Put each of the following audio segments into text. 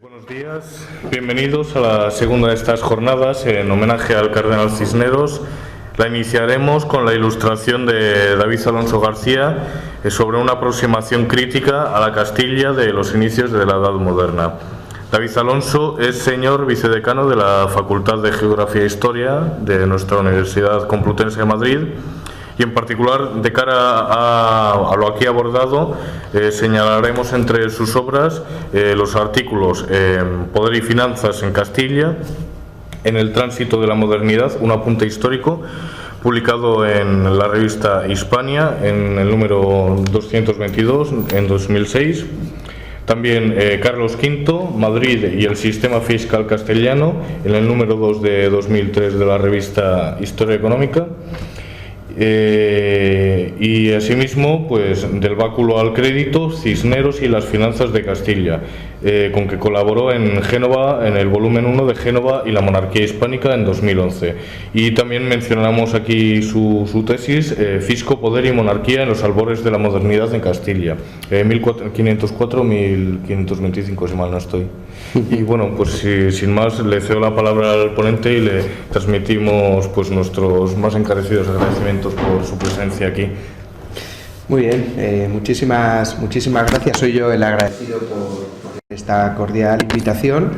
Buenos días, bienvenidos a la segunda de estas jornadas en homenaje al Cardenal Cisneros. La iniciaremos con la ilustración de David Alonso García sobre una aproximación crítica a la Castilla de los inicios de la Edad Moderna. David Alonso es señor vicedecano de la Facultad de Geografía e Historia de nuestra Universidad Complutense de Madrid. Y en particular, de cara a lo aquí abordado, señalaremos entre sus obras los artículos Poder y Finanzas en Castilla, En el tránsito de la modernidad, un apunte histórico, publicado en la revista Hispania en el número 222 en 2006. También Carlos V, Madrid y el sistema fiscal castellano, en el número 2 de 2003 de la revista Historia Económica. Y asimismo, pues del báculo al crédito, Cisneros y las finanzas de Castilla, con que colaboró en Génova, en el volumen 1 de Génova y la monarquía hispánica en 2011. Y también mencionamos aquí su tesis, Fisco, Poder y Monarquía en los albores de la modernidad en Castilla, 1504-1525, si mal no estoy. Y bueno, pues sin más, le cedo la palabra al ponente y le transmitimos pues nuestros más encarecidos agradecimientos por su presencia aquí. Muy bien, muchísimas gracias. Soy yo el agradecido por esta cordial invitación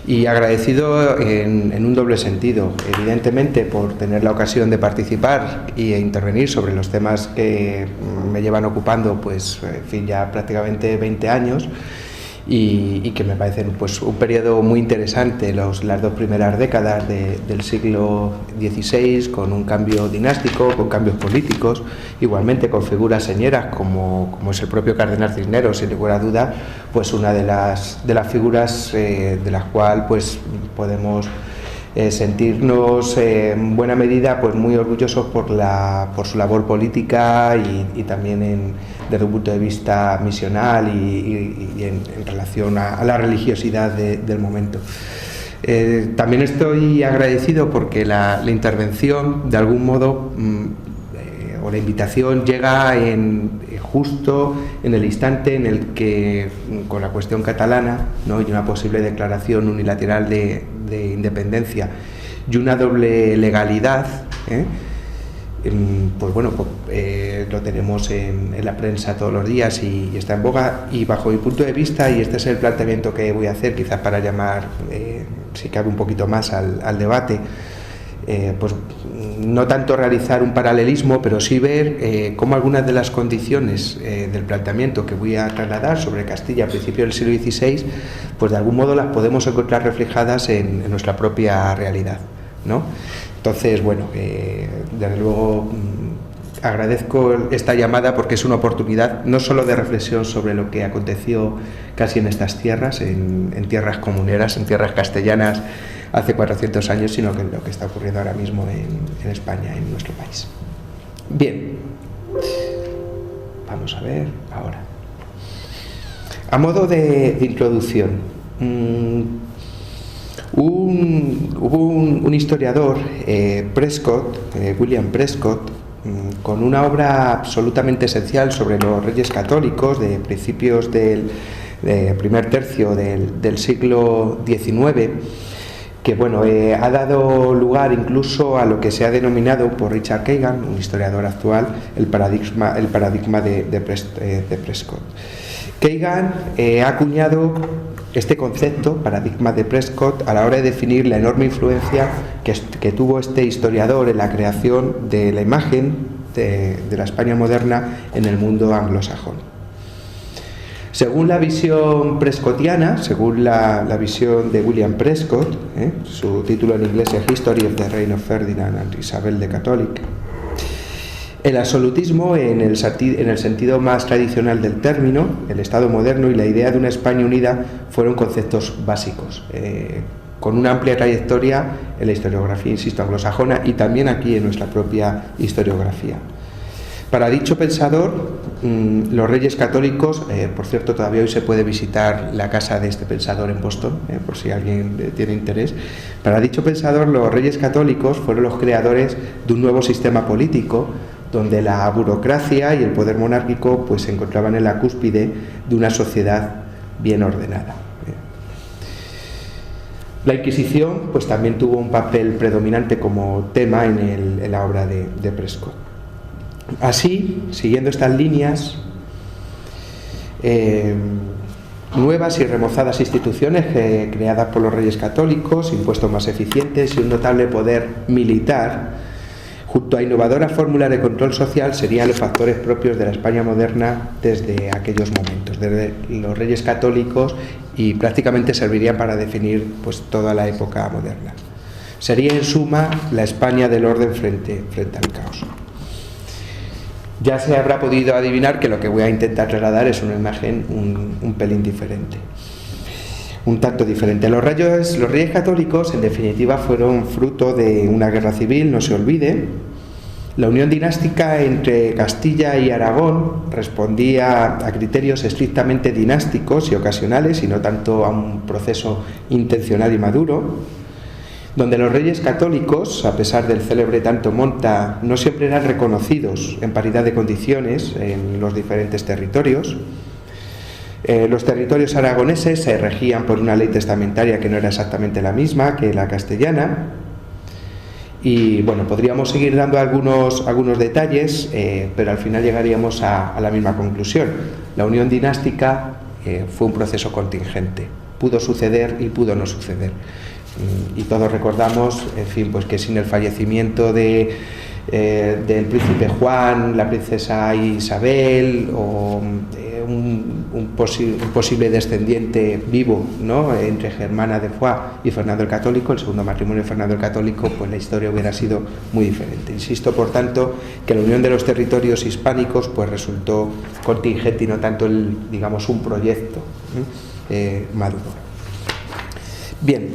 y agradecido en un doble sentido. Evidentemente por tener la ocasión de participar e intervenir sobre los temas que me llevan ocupando pues en fin, ya prácticamente 20 años. Y que me parecen pues un periodo muy interesante, las dos primeras décadas del siglo XVI, con un cambio dinástico, con cambios políticos, igualmente con figuras señeras como es el propio Cardenal Cisneros, sin ninguna duda, pues una de las figuras de las cuales pues podemos sentirnos en buena medida pues muy orgullosos por su labor política y también desde un punto de vista misional y en relación a la religiosidad del momento. También estoy agradecido porque la intervención de algún modo o la invitación llega justo en el instante en el que con la cuestión catalana, ¿no? Y una posible declaración unilateral de independencia y una doble legalidad, pues bueno, lo tenemos en la prensa todos los días y está en boga, y bajo mi punto de vista, y este es el planteamiento que voy a hacer quizás para llamar si cabe un poquito más al debate, pues no tanto realizar un paralelismo, pero sí ver cómo algunas de las condiciones del planteamiento que voy a trasladar sobre Castilla a principios del siglo XVI, pues de algún modo las podemos encontrar reflejadas en nuestra propia realidad, ¿no? Entonces, bueno, desde luego agradezco esta llamada porque es una oportunidad no solo de reflexión sobre lo que aconteció casi en estas tierras, en tierras comuneras, en tierras castellanas, hace 400 años, sino que lo que está ocurriendo ahora mismo en España, en nuestro país. Bien, vamos a ver ahora. A modo de introducción, hubo un historiador, Prescott, William Prescott, con una obra absolutamente esencial sobre los reyes católicos de principios del primer tercio del siglo XIX, que bueno, ha dado lugar incluso a lo que se ha denominado por Richard Kagan, un historiador actual, el paradigma de Prescott. Kagan ha acuñado este concepto, paradigma de Prescott, a la hora de definir la enorme influencia que tuvo este historiador en la creación de la imagen de la España moderna en el mundo anglosajón. Según la visión prescottiana, según la visión de William Prescott, su título en inglés es History of the Reign of Ferdinand and Isabel the Catholic, el absolutismo, en el sentido más tradicional del término, el Estado moderno y la idea de una España unida fueron conceptos básicos, con una amplia trayectoria en la historiografía, insisto, anglosajona y también aquí en nuestra propia historiografía. Para dicho pensador, los reyes católicos, por cierto, todavía hoy se puede visitar la casa de este pensador en Boston, por si alguien tiene interés. Para dicho pensador, los reyes católicos fueron los creadores de un nuevo sistema político donde la burocracia y el poder monárquico pues se encontraban en la cúspide de una sociedad bien ordenada. La Inquisición pues también tuvo un papel predominante como tema en la obra de Prescott. Así, siguiendo estas líneas, nuevas y remozadas instituciones creadas por los reyes católicos, impuestos más eficientes y un notable poder militar, junto a innovadoras fórmulas de control social, serían los factores propios de la España moderna desde aquellos momentos, desde los reyes católicos, y prácticamente servirían para definir pues toda la época moderna. Sería en suma la España del orden frente al caos. Ya se habrá podido adivinar que lo que voy a intentar trasladar es una imagen un pelín diferente, un tanto diferente. Los reyes católicos, en definitiva, fueron fruto de una guerra civil, no se olvide. La unión dinástica entre Castilla y Aragón respondía a criterios estrictamente dinásticos y ocasionales, y no tanto a un proceso intencional y maduro, donde los reyes católicos, a pesar del célebre tanto monta, no siempre eran reconocidos en paridad de condiciones en los diferentes territorios. Los territorios aragoneses se regían por una ley testamentaria que no era exactamente la misma que la castellana, y bueno, podríamos seguir dando algunos detalles, pero al final llegaríamos a la misma conclusión. La unión dinástica fue un proceso contingente, pudo suceder y pudo no suceder, y todos recordamos, en fin, pues que sin el fallecimiento del príncipe Juan, la princesa Isabel, o un posible descendiente vivo, ¿no?, entre Germana de Foix y Fernando el Católico, el segundo matrimonio de Fernando el Católico, pues la historia hubiera sido muy diferente. Insisto, por tanto, que la unión de los territorios hispánicos pues resultó contingente y no tanto digamos, un proyecto maduro. Bien.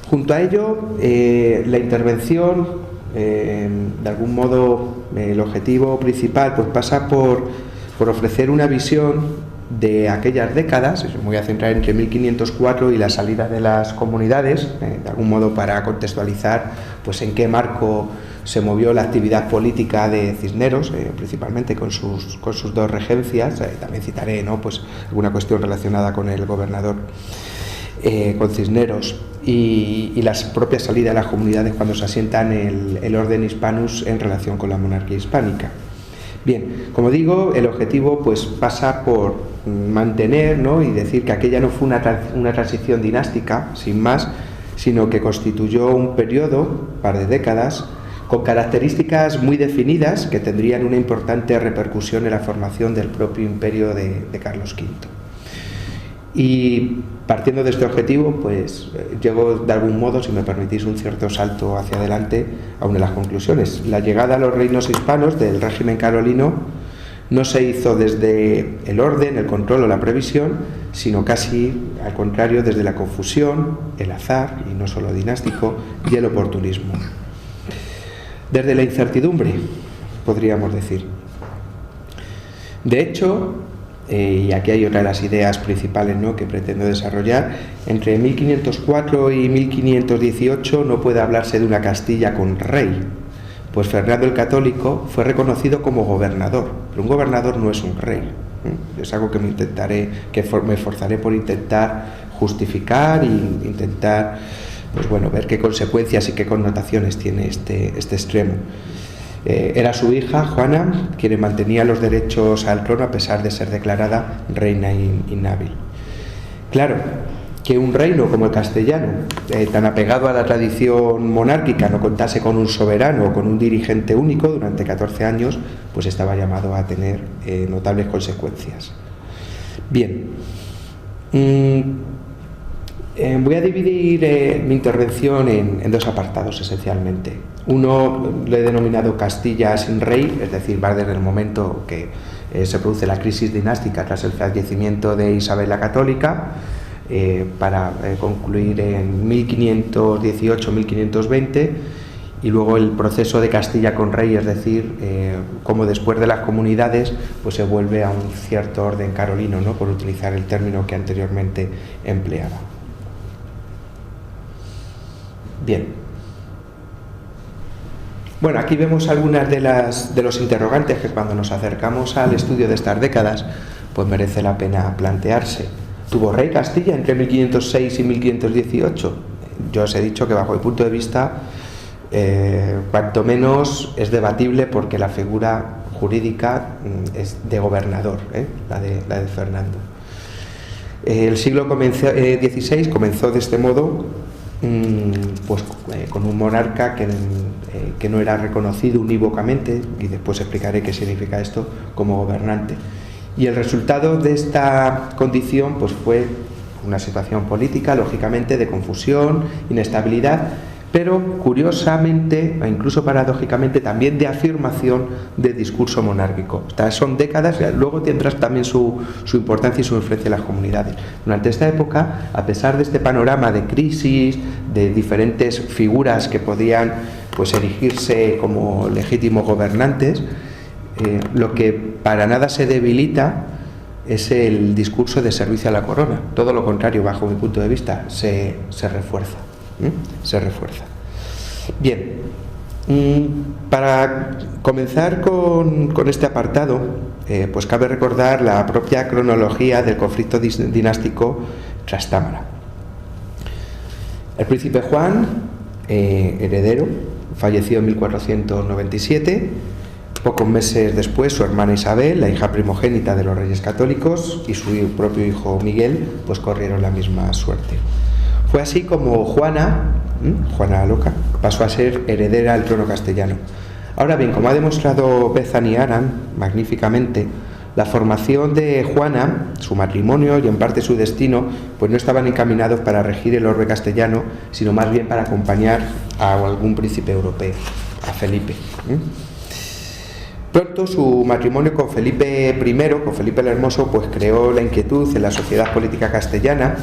Junto a ello, la intervención, de algún modo, el objetivo principal pues pasa por ofrecer una visión de aquellas décadas. Me voy a centrar entre 1504 y la salida de las comunidades, de algún modo para contextualizar pues en qué marco se movió la actividad política de Cisneros, principalmente con sus dos regencias. También citaré, ¿no?, pues alguna cuestión relacionada con el gobernador, con Cisneros, y la propia salida de las comunidades cuando se asientan el orden hispanus en relación con la monarquía hispánica. Bien, como digo, el objetivo pues pasa por mantener, ¿no?, y decir que aquella no fue una transición dinástica, sin más, sino que constituyó un periodo, par de décadas, con características muy definidas que tendrían una importante repercusión en la formación del propio imperio de Carlos V. Y partiendo de este objetivo, pues llego de algún modo, si me permitís, un cierto salto hacia adelante a una de las conclusiones. La llegada a los reinos hispanos del régimen carolino no se hizo desde el orden, el control o la previsión, sino casi al contrario, desde la confusión, el azar, y no solo dinástico, y el oportunismo. Desde la incertidumbre, podríamos decir. De hecho, y aquí hay otra de las ideas principales, ¿no?, que pretendo desarrollar, entre 1504 y 1518 no puede hablarse de una Castilla con rey, pues Fernando el Católico fue reconocido como gobernador, pero un gobernador no es un rey. Es algo que me esforzaré por intentar justificar e intentar, pues bueno, ver qué consecuencias y qué connotaciones tiene este extremo. Era su hija, Juana, quien mantenía los derechos al trono a pesar de ser declarada reina inhábil. Claro, que un reino como el castellano, tan apegado a la tradición monárquica, no contase con un soberano o con un dirigente único durante 14 años, pues estaba llamado a tener notables consecuencias. Bien, voy a dividir mi intervención en dos apartados esencialmente. Uno lo he denominado Castilla sin rey, es decir, va desde el momento que se produce la crisis dinástica tras el fallecimiento de Isabel la Católica, para concluir en 1518-1520, y luego el proceso de Castilla con rey, es decir, como después de las comunidades pues se vuelve a un cierto orden carolino, ¿no?, por utilizar el término que anteriormente empleaba. Bien. Bueno, aquí vemos algunas de los interrogantes que cuando nos acercamos al estudio de estas décadas pues merece la pena plantearse. ¿Tuvo rey Castilla entre 1506 y 1518? Yo os he dicho que bajo mi punto de vista, cuanto menos es debatible, porque la figura jurídica es de gobernador, la de Fernando. El siglo XVI comenzó de este modo, con un monarca que no era reconocido unívocamente, y después explicaré qué significa esto, como gobernante. Y el resultado de esta condición pues fue una situación política, lógicamente, de confusión, inestabilidad, pero curiosamente, e incluso paradójicamente, también de afirmación del discurso monárquico. Estas son décadas, luego tendrás también su importancia y su influencia en las comunidades. Durante esta época, a pesar de este panorama de crisis, de diferentes figuras que podían pues erigirse como legítimos gobernantes, lo que para nada se debilita es el discurso de servicio a la corona. Todo lo contrario, bajo mi punto de vista, se refuerza. Se refuerza. Bien, para comenzar con este apartado, pues cabe recordar la propia cronología del conflicto dinástico Trastámara. El príncipe Juan, heredero, falleció en 1497. Pocos meses después, su hermana Isabel, la hija primogénita de los Reyes Católicos, y su propio hijo Miguel, pues corrieron la misma suerte. Fue así como Juana la Loca, pasó a ser heredera del trono castellano. Ahora bien, como ha demostrado Bethany Aran magníficamente, la formación de Juana, su matrimonio y en parte su destino, pues no estaban encaminados para regir el orbe castellano, sino más bien para acompañar a algún príncipe europeo, a Felipe. Pronto su matrimonio con Felipe I, con Felipe el Hermoso, pues creó la inquietud en la sociedad política castellana,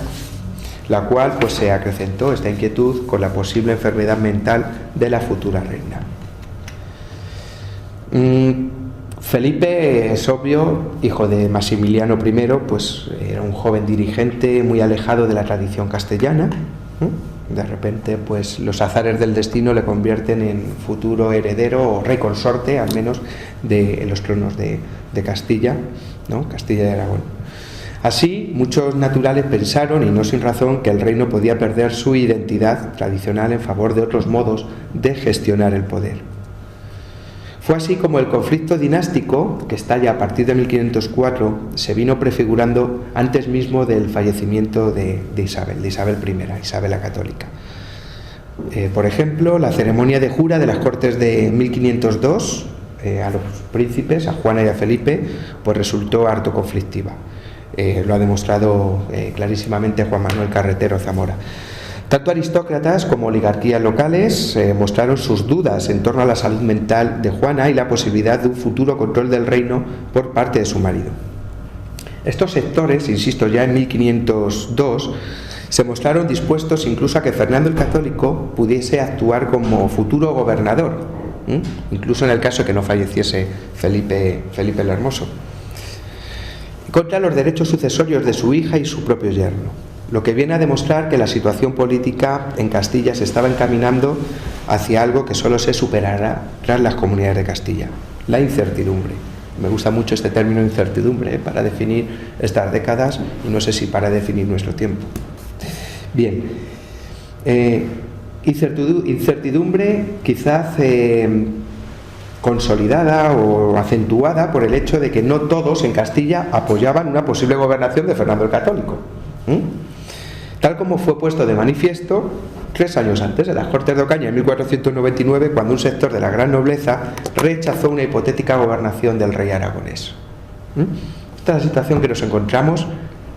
la cual pues se acrecentó esta inquietud con la posible enfermedad mental de la futura reina. Felipe, es obvio, hijo de Maximiliano I, pues era un joven dirigente muy alejado de la tradición castellana. De repente, pues los azares del destino le convierten en futuro heredero o rey consorte, al menos, de los tronos de Castilla, ¿no? Castilla y Aragón. Así, muchos naturales pensaron, y no sin razón, que el reino podía perder su identidad tradicional en favor de otros modos de gestionar el poder. Fue así como el conflicto dinástico, que estalla a partir de 1504, se vino prefigurando antes mismo del fallecimiento de Isabel I, Isabel la Católica. Por ejemplo, la ceremonia de jura de las Cortes de 1502 a los príncipes, a Juana y a Felipe, pues resultó harto conflictiva. Lo ha demostrado clarísimamente Juan Manuel Carretero Zamora. Tanto aristócratas como oligarquías locales mostraron sus dudas en torno a la salud mental de Juana y la posibilidad de un futuro control del reino por parte de su marido. Estos sectores, insisto, ya en 1502, se mostraron dispuestos incluso a que Fernando el Católico pudiese actuar como futuro gobernador, incluso en el caso de que no falleciese Felipe el Hermoso, contra los derechos sucesorios de su hija y su propio yerno, lo que viene a demostrar que la situación política en Castilla se estaba encaminando hacia algo que solo se superará tras las comunidades de Castilla: la incertidumbre. Me gusta mucho este término incertidumbre para definir estas décadas, y no sé si para definir nuestro tiempo. Bien, incertidumbre quizás consolidada o acentuada por el hecho de que no todos en Castilla apoyaban una posible gobernación de Fernando el Católico, tal como fue puesto de manifiesto 3 años antes, en las Cortes de Ocaña, en 1499, cuando un sector de la gran nobleza rechazó una hipotética gobernación del rey aragonés. Esta es la situación que nos encontramos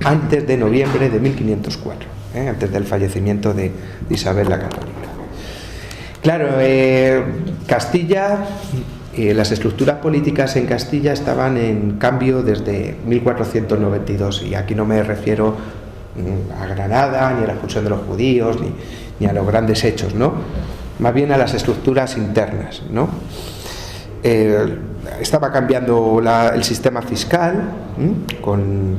antes de noviembre de 1504, antes del fallecimiento de Isabel la Católica. Claro, Castilla, las estructuras políticas en Castilla estaban en cambio desde 1492, y aquí no me refiero a Granada, ni a la expulsión de los judíos, ni a los grandes hechos, ¿no? Más bien a las estructuras internas, ¿no? Estaba cambiando el sistema fiscal, con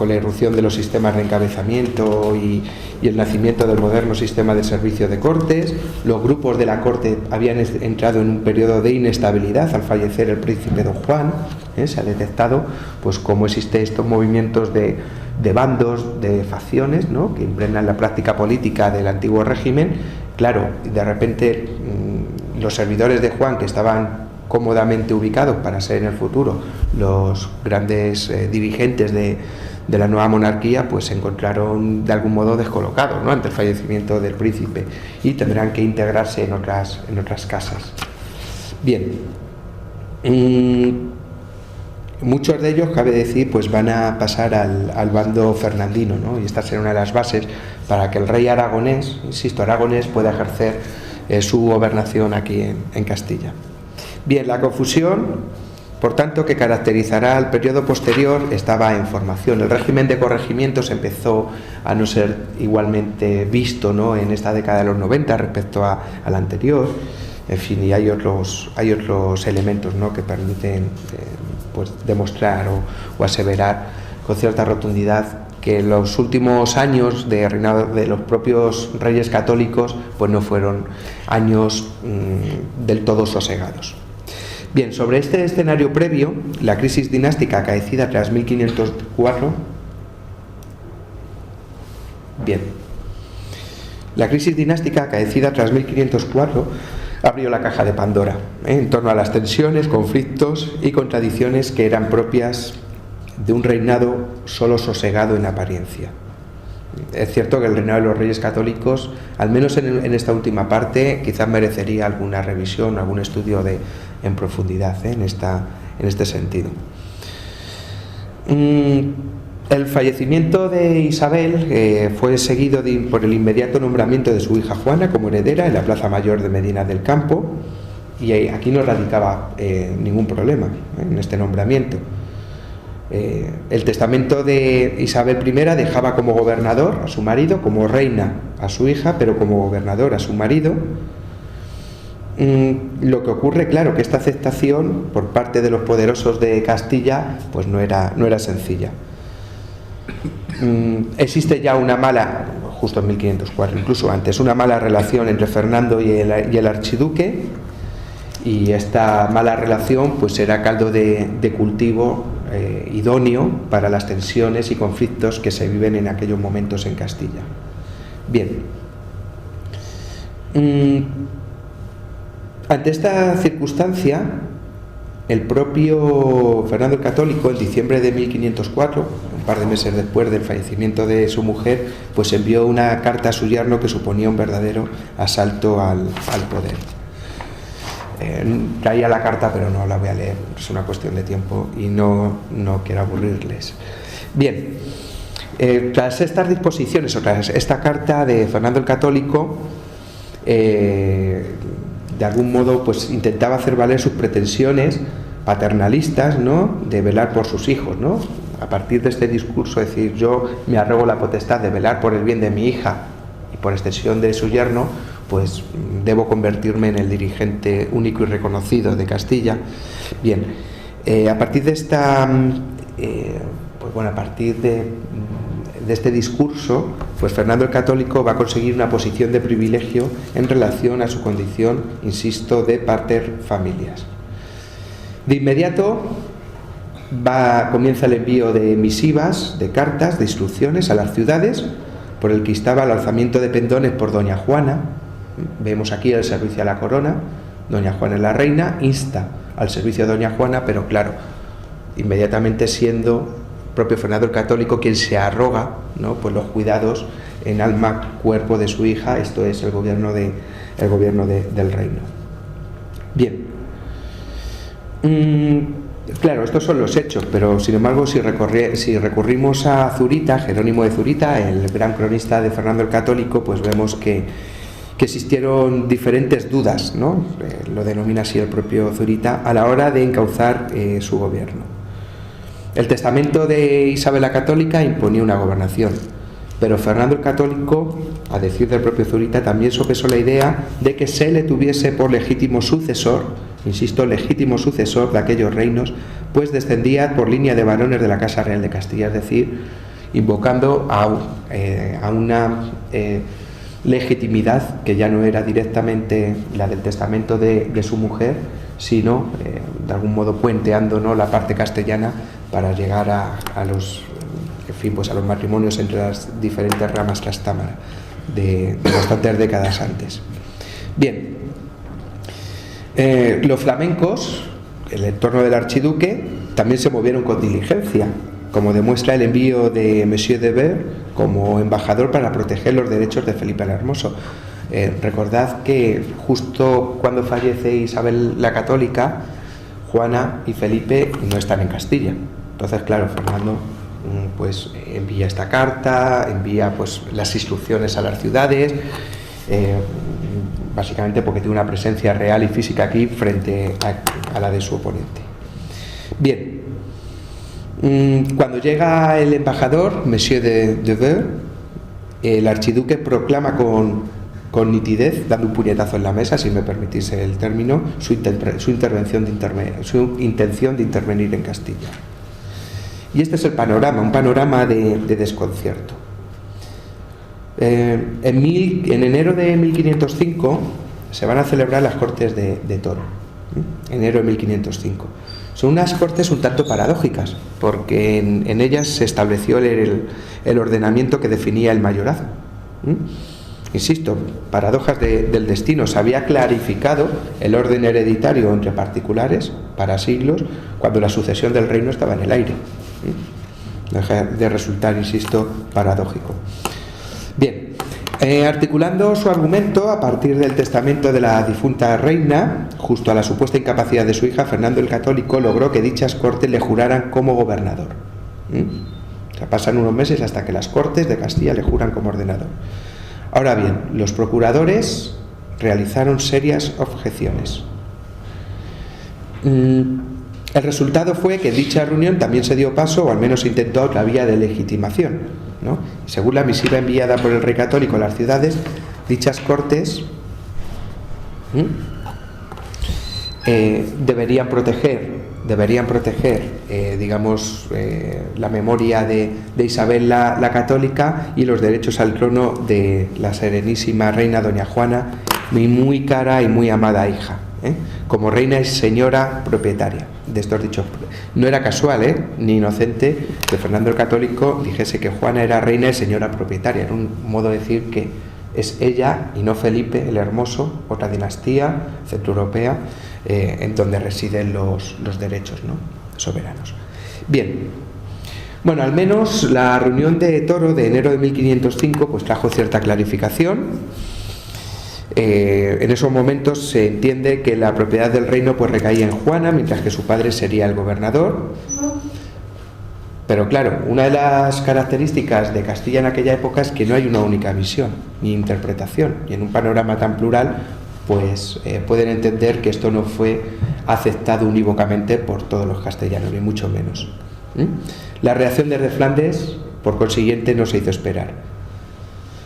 la irrupción de los sistemas de encabezamiento y el nacimiento del moderno sistema de servicio de cortes. Los grupos de la corte habían entrado en un periodo de inestabilidad al fallecer el príncipe don Juan, Se ha detectado pues cómo existen estos movimientos de bandos, de facciones, ¿no?, que impregnan la práctica política del antiguo régimen. Claro, de repente los servidores de Juan, que estaban cómodamente ubicados para ser en el futuro los grandes dirigentes de la nueva monarquía, pues se encontraron de algún modo descolocados, ¿no?, ante el fallecimiento del príncipe, y tendrán que integrarse en otras casas. Bien, muchos de ellos, cabe decir, pues van a pasar al bando fernandino, ¿no?, y esta será una de las bases para que el rey aragonés, insisto, aragonés, pueda ejercer su gobernación aquí en Castilla. Bien, la confusión, por tanto, que caracterizará al periodo posterior estaba en formación. El régimen de corregimientos empezó a no ser igualmente visto, ¿no?, en esta década de los 90 respecto al anterior. En fin, y hay otros elementos, ¿no?, que permiten pues demostrar o aseverar con cierta rotundidad que los últimos años de reinado de los propios reyes católicos pues no fueron años del todo sosegados. Bien, sobre este escenario previo, la crisis dinástica acaecida tras 1504. Bien, la crisis dinástica acaecida tras 1504 abrió la caja de Pandora en torno a las tensiones, conflictos y contradicciones que eran propias de un reinado solo sosegado en apariencia. Es cierto que el reinado de los reyes católicos, al menos en esta última parte, quizás merecería alguna revisión, algún estudio en profundidad en este sentido. El fallecimiento de Isabel fue seguido por el inmediato nombramiento de su hija Juana como heredera en la Plaza Mayor de Medina del Campo, y aquí no radicaba ningún problema en este nombramiento. El testamento de Isabel I dejaba como gobernador a su marido, como reina a su hija, pero como gobernador a su marido. Lo que ocurre, claro, que esta aceptación por parte de los poderosos de Castilla pues no era sencilla. Existe ya una mala, justo en 1504, incluso antes, una mala relación entre Fernando y el archiduque, y esta mala relación pues será caldo de cultivo idóneo para las tensiones y conflictos que se viven en aquellos momentos en Castilla. Bien, ante esta circunstancia, el propio Fernando el Católico, en diciembre de 1504, un par de meses después del fallecimiento de su mujer, pues envió una carta a su yerno que suponía un verdadero asalto al poder. Traía la carta, pero no la voy a leer, es una cuestión de tiempo y no quiero aburrirles. Bien, tras estas disposiciones o tras esta carta de Fernando el Católico, de algún modo pues intentaba hacer valer sus pretensiones paternalistas, ¿no?, de velar por sus hijos, ¿no? A partir de este discurso, decir, yo me arrogo la potestad de velar por el bien de mi hija y por extensión de su yerno, pues debo convertirme en el dirigente único y reconocido de Castilla. Bien, a partir de esta a partir de este discurso, pues Fernando el Católico va a conseguir una posición de privilegio en relación a su condición, insisto, de pater familias. De inmediato comienza el envío de misivas, de cartas, de instrucciones a las ciudades, por el que instaba el alzamiento de pendones por doña Juana. Vemos aquí el servicio a la corona, doña Juana es la reina, insta al servicio de doña Juana, pero claro, inmediatamente siendo propio Fernando el Católico quien se arroga, ¿no?, pues los cuidados en alma, cuerpo de su hija, esto es el gobierno del reino. Bien, claro, estos son los hechos, pero sin embargo si recurrimos a Zurita, Jerónimo de Zurita, el gran cronista de Fernando el Católico, pues vemos que existieron diferentes dudas, ¿no?, lo denomina así el propio Zurita, a la hora de encauzar su gobierno. El testamento de Isabel la Católica imponía una gobernación, pero Fernando el Católico, a decir del propio Zurita, también sopesó la idea de que se le tuviese por legítimo sucesor, insisto, legítimo sucesor de aquellos reinos, pues descendía por línea de varones de la Casa Real de Castilla, es decir, invocando a una legitimidad que ya no era directamente la del testamento de su mujer, sino de algún modo puenteando, ¿no?, la parte castellana para llegar a los matrimonios entre las diferentes ramas trastámara de bastantes décadas antes. Bien, los flamencos, el entorno del archiduque, también se movieron con diligencia, como demuestra el envío de Monsieur de Ver como embajador para proteger los derechos de Felipe el Hermoso. Recordad que justo cuando fallece Isabel la Católica, Juana y Felipe no están en Castilla. Entonces, claro, Fernando pues envía esta carta, envía pues las instrucciones a las ciudades, básicamente porque tiene una presencia real y física aquí frente a la de su oponente. Bien, cuando llega el embajador, Monsieur de Ver, el archiduque proclama con nitidez, dando un puñetazo en la mesa, si me permitís el término, su intención de intervenir en Castilla. Y este es el panorama, un panorama de desconcierto. En enero de 1505 se van a celebrar las Cortes de Toro. Enero de 1505. Son unas cortes un tanto paradójicas, porque en ellas se estableció el ordenamiento que definía el mayorazgo. Insisto, paradojas del destino. Se había clarificado el orden hereditario entre particulares para siglos, cuando la sucesión del reino estaba en el aire. Deja de resultar, insisto, paradójico. Bien, articulando su argumento a partir del testamento de la difunta reina, justo a la supuesta incapacidad de su hija, Fernando el Católico logró que dichas cortes le juraran como gobernador. O sea, pasan unos meses hasta que las Cortes de Castilla le juran como ordenador. Ahora bien, los procuradores realizaron serias objeciones. El resultado fue que dicha reunión también se dio paso, o al menos se intentó, otra vía de legitimación, ¿no? Según la misiva enviada por el rey católico a las ciudades, dichas cortes deberían proteger la memoria de Isabel la Católica y los derechos al trono de la serenísima reina doña Juana, mi muy cara y muy amada hija, como reina y señora propietaria de estos dichos. No era casual, ni inocente, que Fernando el Católico dijese que Juana era reina y señora propietaria. Era un modo de decir que es ella y no Felipe el Hermoso, otra dinastía centroeuropea, en donde residen los derechos, ¿no?, soberanos. Bien, bueno, al menos la reunión de Toro de enero de 1505 pues trajo cierta clarificación. En esos momentos se entiende que la propiedad del reino pues recaía en Juana, mientras que su padre sería el gobernador. Pero claro, una de las características de Castilla en aquella época es que no hay una única visión ni interpretación, y en un panorama tan plural pues pueden entender que esto no fue aceptado unívocamente por todos los castellanos, ni mucho menos. La reacción desde Flandes, por consiguiente, no se hizo esperar.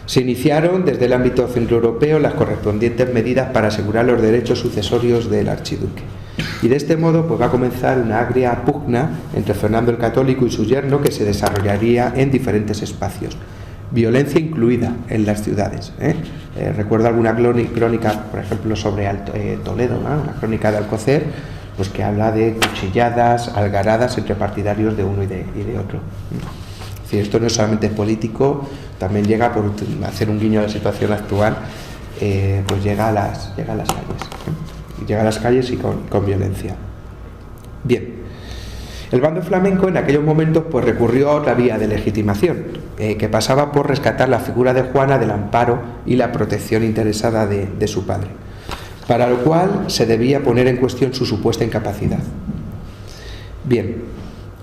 Se iniciaron desde el ámbito centroeuropeo las correspondientes medidas para asegurar los derechos sucesorios del archiduque. Y de este modo pues va a comenzar una agria pugna entre Fernando el Católico y su yerno, que se desarrollaría en diferentes espacios. Violencia incluida en las ciudades. Recuerdo alguna crónica, por ejemplo, sobre Toledo, ¿no?, una crónica de Alcocer, pues que habla de cuchilladas, algaradas entre partidarios de uno y de otro. Es decir, esto no es solamente político, también llega, por hacer un guiño a la situación actual, pues llega a las calles. Llega a las calles y con violencia. Bien. El bando flamenco en aquellos momentos pues recurrió a otra vía de legitimación, que pasaba por rescatar la figura de Juana del amparo y la protección interesada de su padre, para lo cual se debía poner en cuestión su supuesta incapacidad. Bien,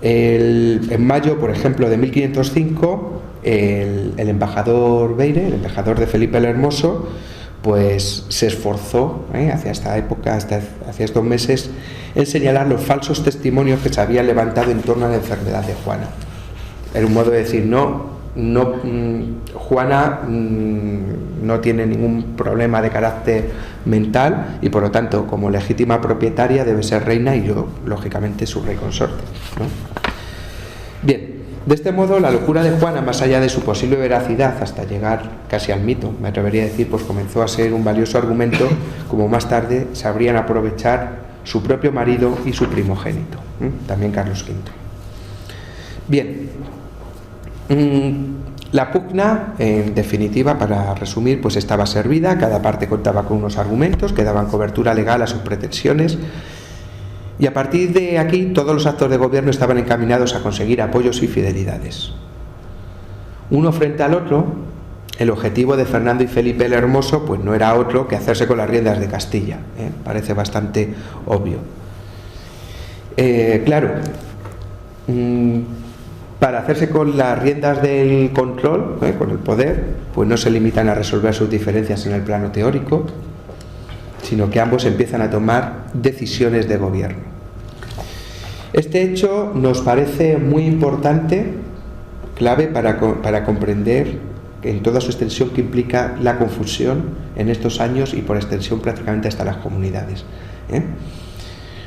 en mayo, por ejemplo, de 1505, el embajador Beire, el embajador de Felipe el Hermoso, pues se esforzó hacia esta época, hacia estos meses, en señalar los falsos testimonios que se habían levantado en torno a la enfermedad de Juana. Era un modo de decir, Juana no tiene ningún problema de carácter mental y por lo tanto, como legítima propietaria, debe ser reina y yo, lógicamente, su rey consorte, ¿no? Bien. De este modo, la locura de Juana, más allá de su posible veracidad hasta llegar casi al mito, me atrevería a decir, pues comenzó a ser un valioso argumento, como más tarde sabrían aprovechar su propio marido y su primogénito, también Carlos V. Bien, la pugna, en definitiva, para resumir, pues estaba servida, cada parte contaba con unos argumentos que daban cobertura legal a sus pretensiones, y a partir de aquí todos los actos de gobierno estaban encaminados a conseguir apoyos y fidelidades. Uno frente al otro, el objetivo de Fernando y Felipe el Hermoso pues no era otro que hacerse con las riendas de Castilla, parece bastante obvio. Claro, para hacerse con las riendas del control, con el poder, pues no se limitan a resolver sus diferencias en el plano teórico, sino que ambos empiezan a tomar decisiones de gobierno. Este hecho nos parece muy importante, clave para comprender en toda su extensión que implica la confusión en estos años y por extensión prácticamente hasta las comunidades.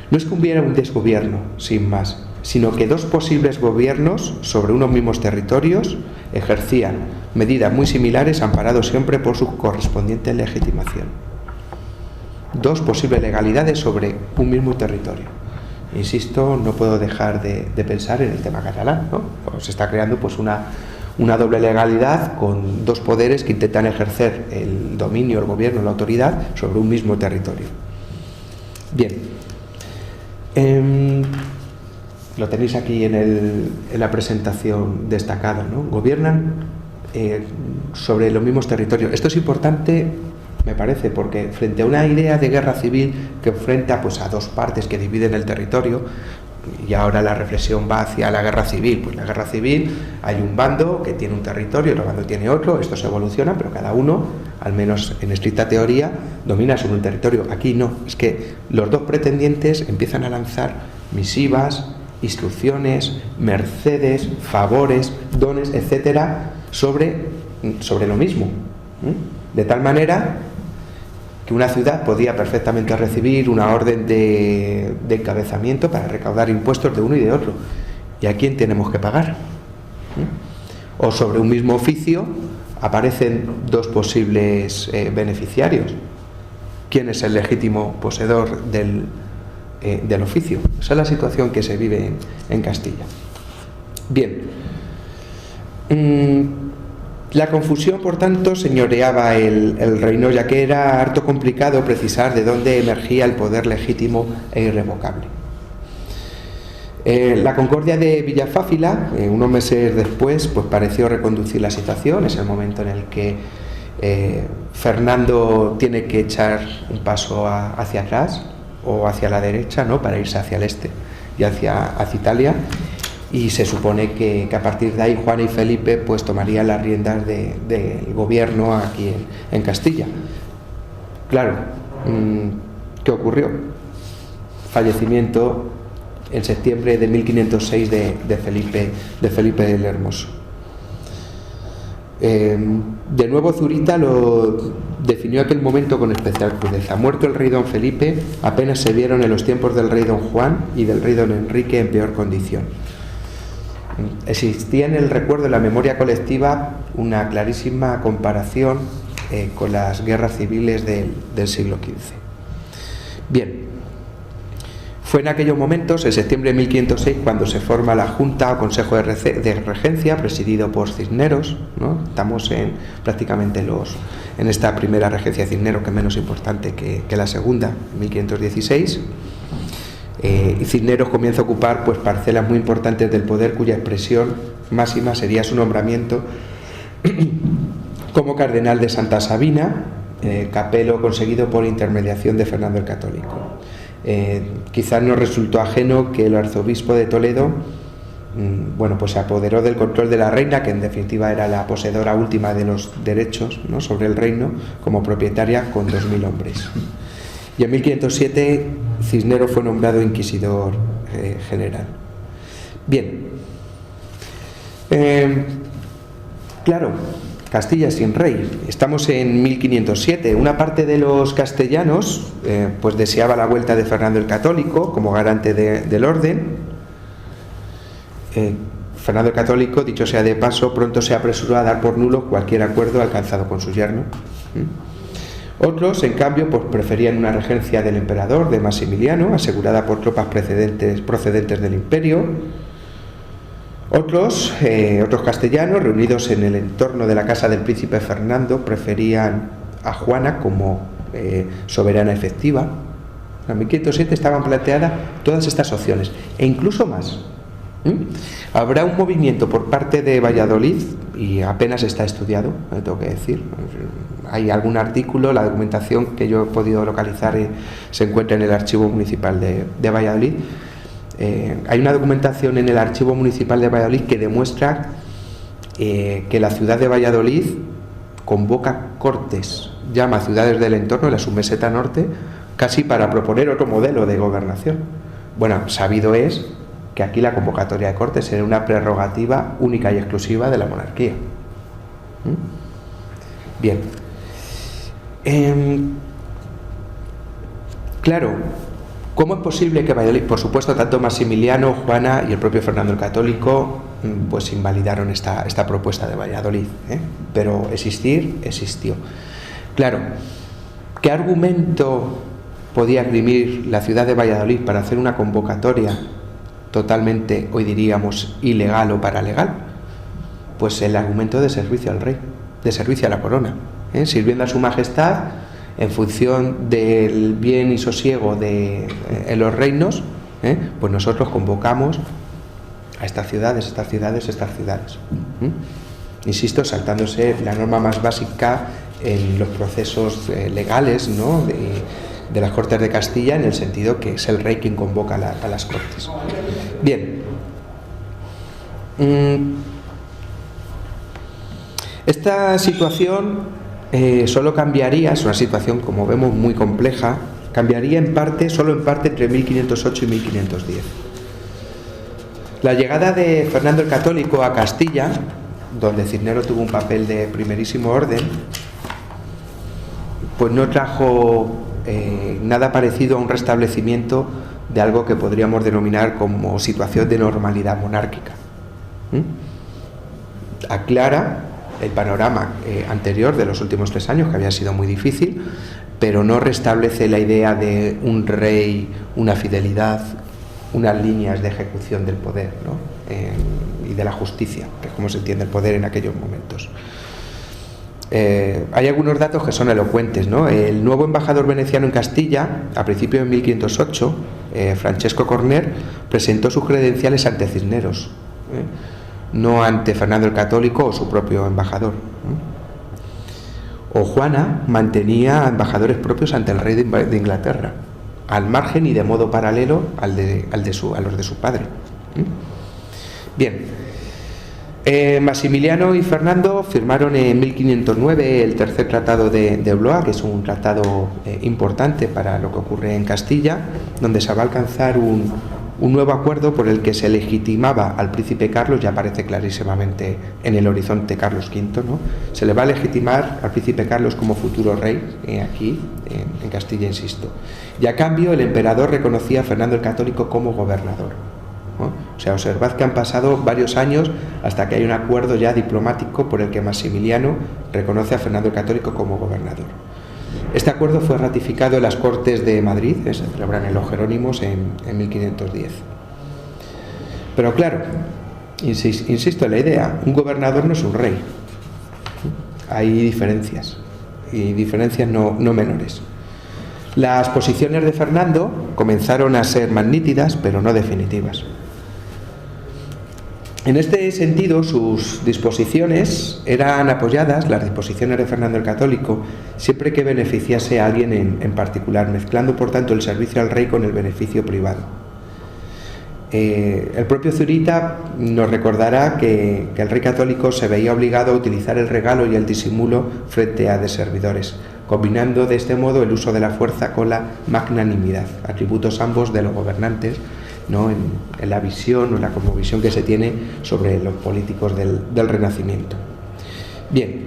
No es que hubiera un desgobierno, sin más, sino que dos posibles gobiernos sobre unos mismos territorios ejercían medidas muy similares amparados siempre por su correspondiente legitimación. Dos posibles legalidades sobre un mismo territorio. Insisto, no puedo dejar de pensar en el tema catalán, ¿no? Se está creando pues una doble legalidad con dos poderes que intentan ejercer el dominio, el gobierno, la autoridad sobre un mismo territorio. Bien, lo tenéis aquí en la presentación destacado, ¿no? Gobiernan sobre los mismos territorios. Esto es importante, me parece, porque frente a una idea de guerra civil que enfrenta pues a dos partes que dividen el territorio, y ahora la reflexión va hacia la guerra civil. Pues la guerra civil, hay un bando que tiene un territorio, otro bando tiene otro, esto se evoluciona, pero cada uno, al menos en estricta teoría, domina sobre un territorio. Aquí no, es que los dos pretendientes empiezan a lanzar misivas, instrucciones, mercedes, favores, dones, etcétera, sobre lo mismo, de tal manera que una ciudad podía perfectamente recibir una orden de encabezamiento para recaudar impuestos de uno y de otro. ¿Y a quién tenemos que pagar? O sobre un mismo oficio aparecen dos posibles beneficiarios. ¿Quién es el legítimo poseedor del oficio? Esa es la situación que se vive en Castilla. Bien. La confusión, por tanto, señoreaba el reino, ya que era harto complicado precisar de dónde emergía el poder legítimo e irrevocable. La concordia de Villafáfila, unos meses después, pues pareció reconducir la situación. Es el momento en el que Fernando tiene que echar un paso hacia atrás o hacia la derecha, ¿no?, para irse hacia el este y hacia Italia. Y se supone que a partir de ahí Juana y Felipe pues tomarían las riendas del gobierno aquí en Castilla. Claro, ¿qué ocurrió? Fallecimiento en septiembre de 1506 de Felipe el Hermoso. De nuevo Zurita lo definió aquel momento con especial crudeza. Muerto el rey don Felipe, apenas se vieron en los tiempos del rey don Juan y del rey don Enrique en peor condición. Existía en el recuerdo de la memoria colectiva una clarísima comparación con las guerras civiles del siglo XV. Bien, fue en aquellos momentos, en septiembre de 1506, cuando se forma la Junta o Consejo de Regencia, presidido por Cisneros, ¿no? Estamos prácticamente en esta primera regencia de Cisneros, que es menos importante que la segunda, 1516. Y Cisneros comienza a ocupar pues parcelas muy importantes del poder, cuya expresión máxima sería su nombramiento como cardenal de Santa Sabina, capelo conseguido por intermediación de Fernando el Católico. Quizás no resultó ajeno que el arzobispo de Toledo pues se apoderó del control de la reina, que en definitiva era la poseedora última de los derechos, ¿no?, sobre el reino, como propietaria con 2000 hombres. Y en 1507 Cisneros fue nombrado inquisidor general. Bien, claro, Castilla sin rey. Estamos en 1507. Una parte de los castellanos pues deseaba la vuelta de Fernando el Católico como garante del orden. Fernando el Católico, dicho sea de paso, pronto se apresuró a dar por nulo cualquier acuerdo alcanzado con su yerno. Otros, en cambio, pues preferían una regencia del emperador, de Maximiliano, asegurada por tropas procedentes del imperio. Otros castellanos, reunidos en el entorno de la casa del príncipe Fernando, preferían a Juana como soberana efectiva. En 1507 estaban planteadas todas estas opciones, e incluso más. Habrá un movimiento por parte de Valladolid, y apenas está estudiado, tengo que decir. Hay algún artículo, la documentación que yo he podido localizar se encuentra en el Archivo Municipal de Valladolid. Hay una documentación en el Archivo Municipal de Valladolid que demuestra que la ciudad de Valladolid convoca cortes, llama a ciudades del entorno, de la submeseta norte, casi para proponer otro modelo de gobernación. Bueno, sabido es que aquí la convocatoria de cortes era una prerrogativa única y exclusiva de la monarquía. Bien. Claro, ¿cómo es posible que Valladolid, por supuesto, tanto Maximiliano, Juana y el propio Fernando el Católico, pues invalidaron esta propuesta de Valladolid, pero existió. Claro, ¿qué argumento podía esgrimir la ciudad de Valladolid para hacer una convocatoria totalmente, hoy diríamos, ilegal o paralegal? Pues el argumento de servicio al rey, de servicio a la corona, sirviendo a su majestad en función del bien y sosiego en los reinos, pues nosotros convocamos a estas ciudades. Insisto, saltándose la norma más básica en los procesos legales, ¿no?, de las Cortes de Castilla, en el sentido que es el rey quien convoca a las Cortes. Bien. Esta situación solo cambiaría, es una situación, como vemos, muy compleja, cambiaría solo en parte entre 1508 y 1510. La llegada de Fernando el Católico a Castilla, donde Cisneros tuvo un papel de primerísimo orden, pues no trajo nada parecido a un restablecimiento de algo que podríamos denominar como situación de normalidad monárquica. Aclara el panorama anterior de los últimos 3 años, que había sido muy difícil, pero no restablece la idea de un rey, una fidelidad, unas líneas de ejecución del poder, ¿no?, y de la justicia, que es como se entiende el poder en aquellos momentos. Hay algunos datos que son elocuentes, ¿no? El nuevo embajador veneciano en Castilla, a principios de 1508, Francesco Corner, presentó sus credenciales ante Cisneros, no ante Fernando el Católico o su propio embajador. O Juana mantenía embajadores propios ante el rey de Inglaterra, al margen y de modo paralelo a los de su padre. Bien. Maximiliano y Fernando firmaron en 1509 el tercer tratado de Blois, que es un tratado importante para lo que ocurre en Castilla, donde se va a alcanzar un nuevo acuerdo por el que se legitimaba al príncipe Carlos, ya aparece clarísimamente en el horizonte Carlos V, ¿no? Se le va a legitimar al príncipe Carlos como futuro rey aquí, en Castilla, insisto. Y a cambio el emperador reconocía a Fernando el Católico como gobernador, ¿no? O sea, observad que han pasado varios años hasta que hay un acuerdo ya diplomático por el que Maximiliano reconoce a Fernando el Católico como gobernador. Este acuerdo fue ratificado en las Cortes de Madrid, que se celebran en los Jerónimos en 1510. Pero claro, insisto en la idea, un gobernador no es un rey. Hay diferencias, y diferencias no menores. Las posiciones de Fernando comenzaron a ser más nítidas, pero no definitivas. En este sentido, sus disposiciones eran apoyadas, las disposiciones de Fernando el Católico, siempre que beneficiase a alguien en particular, mezclando por tanto el servicio al rey con el beneficio privado. El propio Zurita nos recordará que el rey católico se veía obligado a utilizar el regalo y el disimulo frente a deservidores, combinando de este modo el uso de la fuerza con la magnanimidad, atributos ambos de los gobernantes, ¿no?, en la visión o en la cosmovisión que se tiene sobre los políticos del Renacimiento. Bien,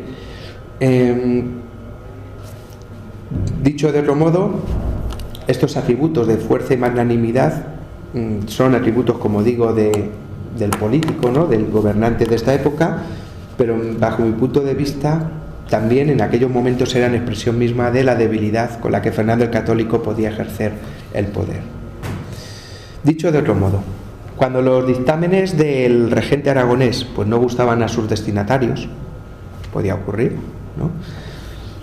dicho de otro modo, estos atributos de fuerza y magnanimidad son atributos, como digo, del político, ¿no?, del gobernante de esta época, pero bajo mi punto de vista también en aquellos momentos eran expresión misma de la debilidad con la que Fernando el Católico podía ejercer el poder. Dicho de otro modo, cuando los dictámenes del regente aragonés pues no gustaban a sus destinatarios, podía ocurrir, ¿no?,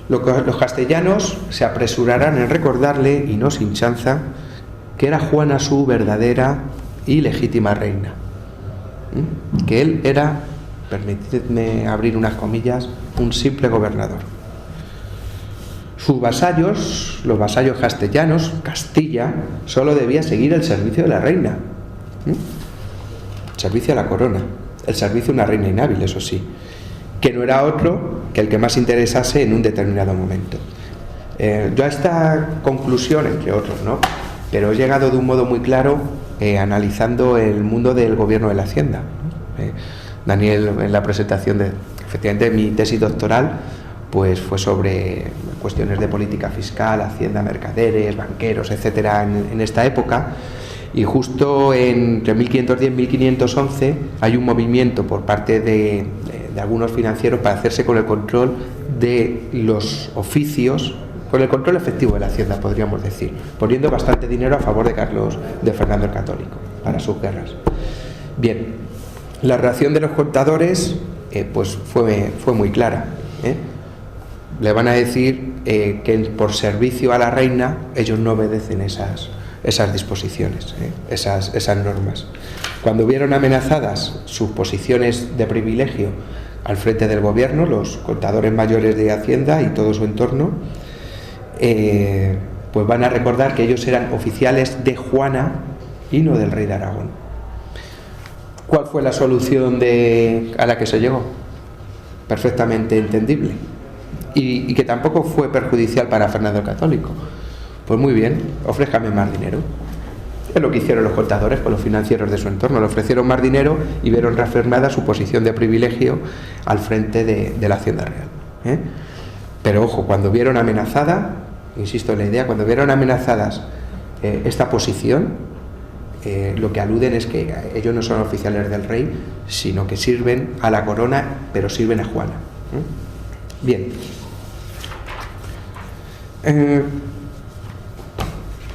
los castellanos se apresurarán en recordarle, y no sin chanza, que era Juana su verdadera y legítima reina, que él era, permitidme abrir unas comillas, un simple gobernador. Sus vasallos, los vasallos castellanos, Castilla, solo debía seguir el servicio de la reina, el servicio a la corona, el servicio a una reina inhábil, eso sí, que no era otro que el que más interesase en un determinado momento. Yo a esta conclusión, entre otros, ¿no?, pero he llegado de un modo muy claro analizando el mundo del gobierno de la hacienda. Daniel, en la presentación de, efectivamente, mi tesis doctoral, pues fue sobre cuestiones de política fiscal, hacienda, mercaderes, banqueros, etcétera, en esta época. Y justo entre 1510 y 1511 hay un movimiento por parte de algunos financieros para hacerse con el control de los oficios, con el control efectivo de la hacienda, podríamos decir, poniendo bastante dinero a favor de Fernando el Católico para sus guerras. Bien, la reacción de los contadores pues fue muy clara, Le van a decir que por servicio a la reina ellos no obedecen esas disposiciones, esas normas. Cuando vieron amenazadas sus posiciones de privilegio al frente del gobierno, los contadores mayores de Hacienda y todo su entorno, pues van a recordar que ellos eran oficiales de Juana y no del rey de Aragón. ¿Cuál fue la solución a la que se llegó? Perfectamente entendible y que tampoco fue perjudicial para Fernando el Católico. Pues muy bien, ofrézcame más dinero. Es lo que hicieron los contadores con los financieros de su entorno. Le ofrecieron más dinero y vieron reafirmada su posición de privilegio al frente de la Hacienda Real. Pero ojo, cuando vieron amenazada, insisto en la idea, cuando vieron amenazadas esta posición, lo que aluden es que ellos no son oficiales del rey, sino que sirven a la corona, pero sirven a Juana. Bien.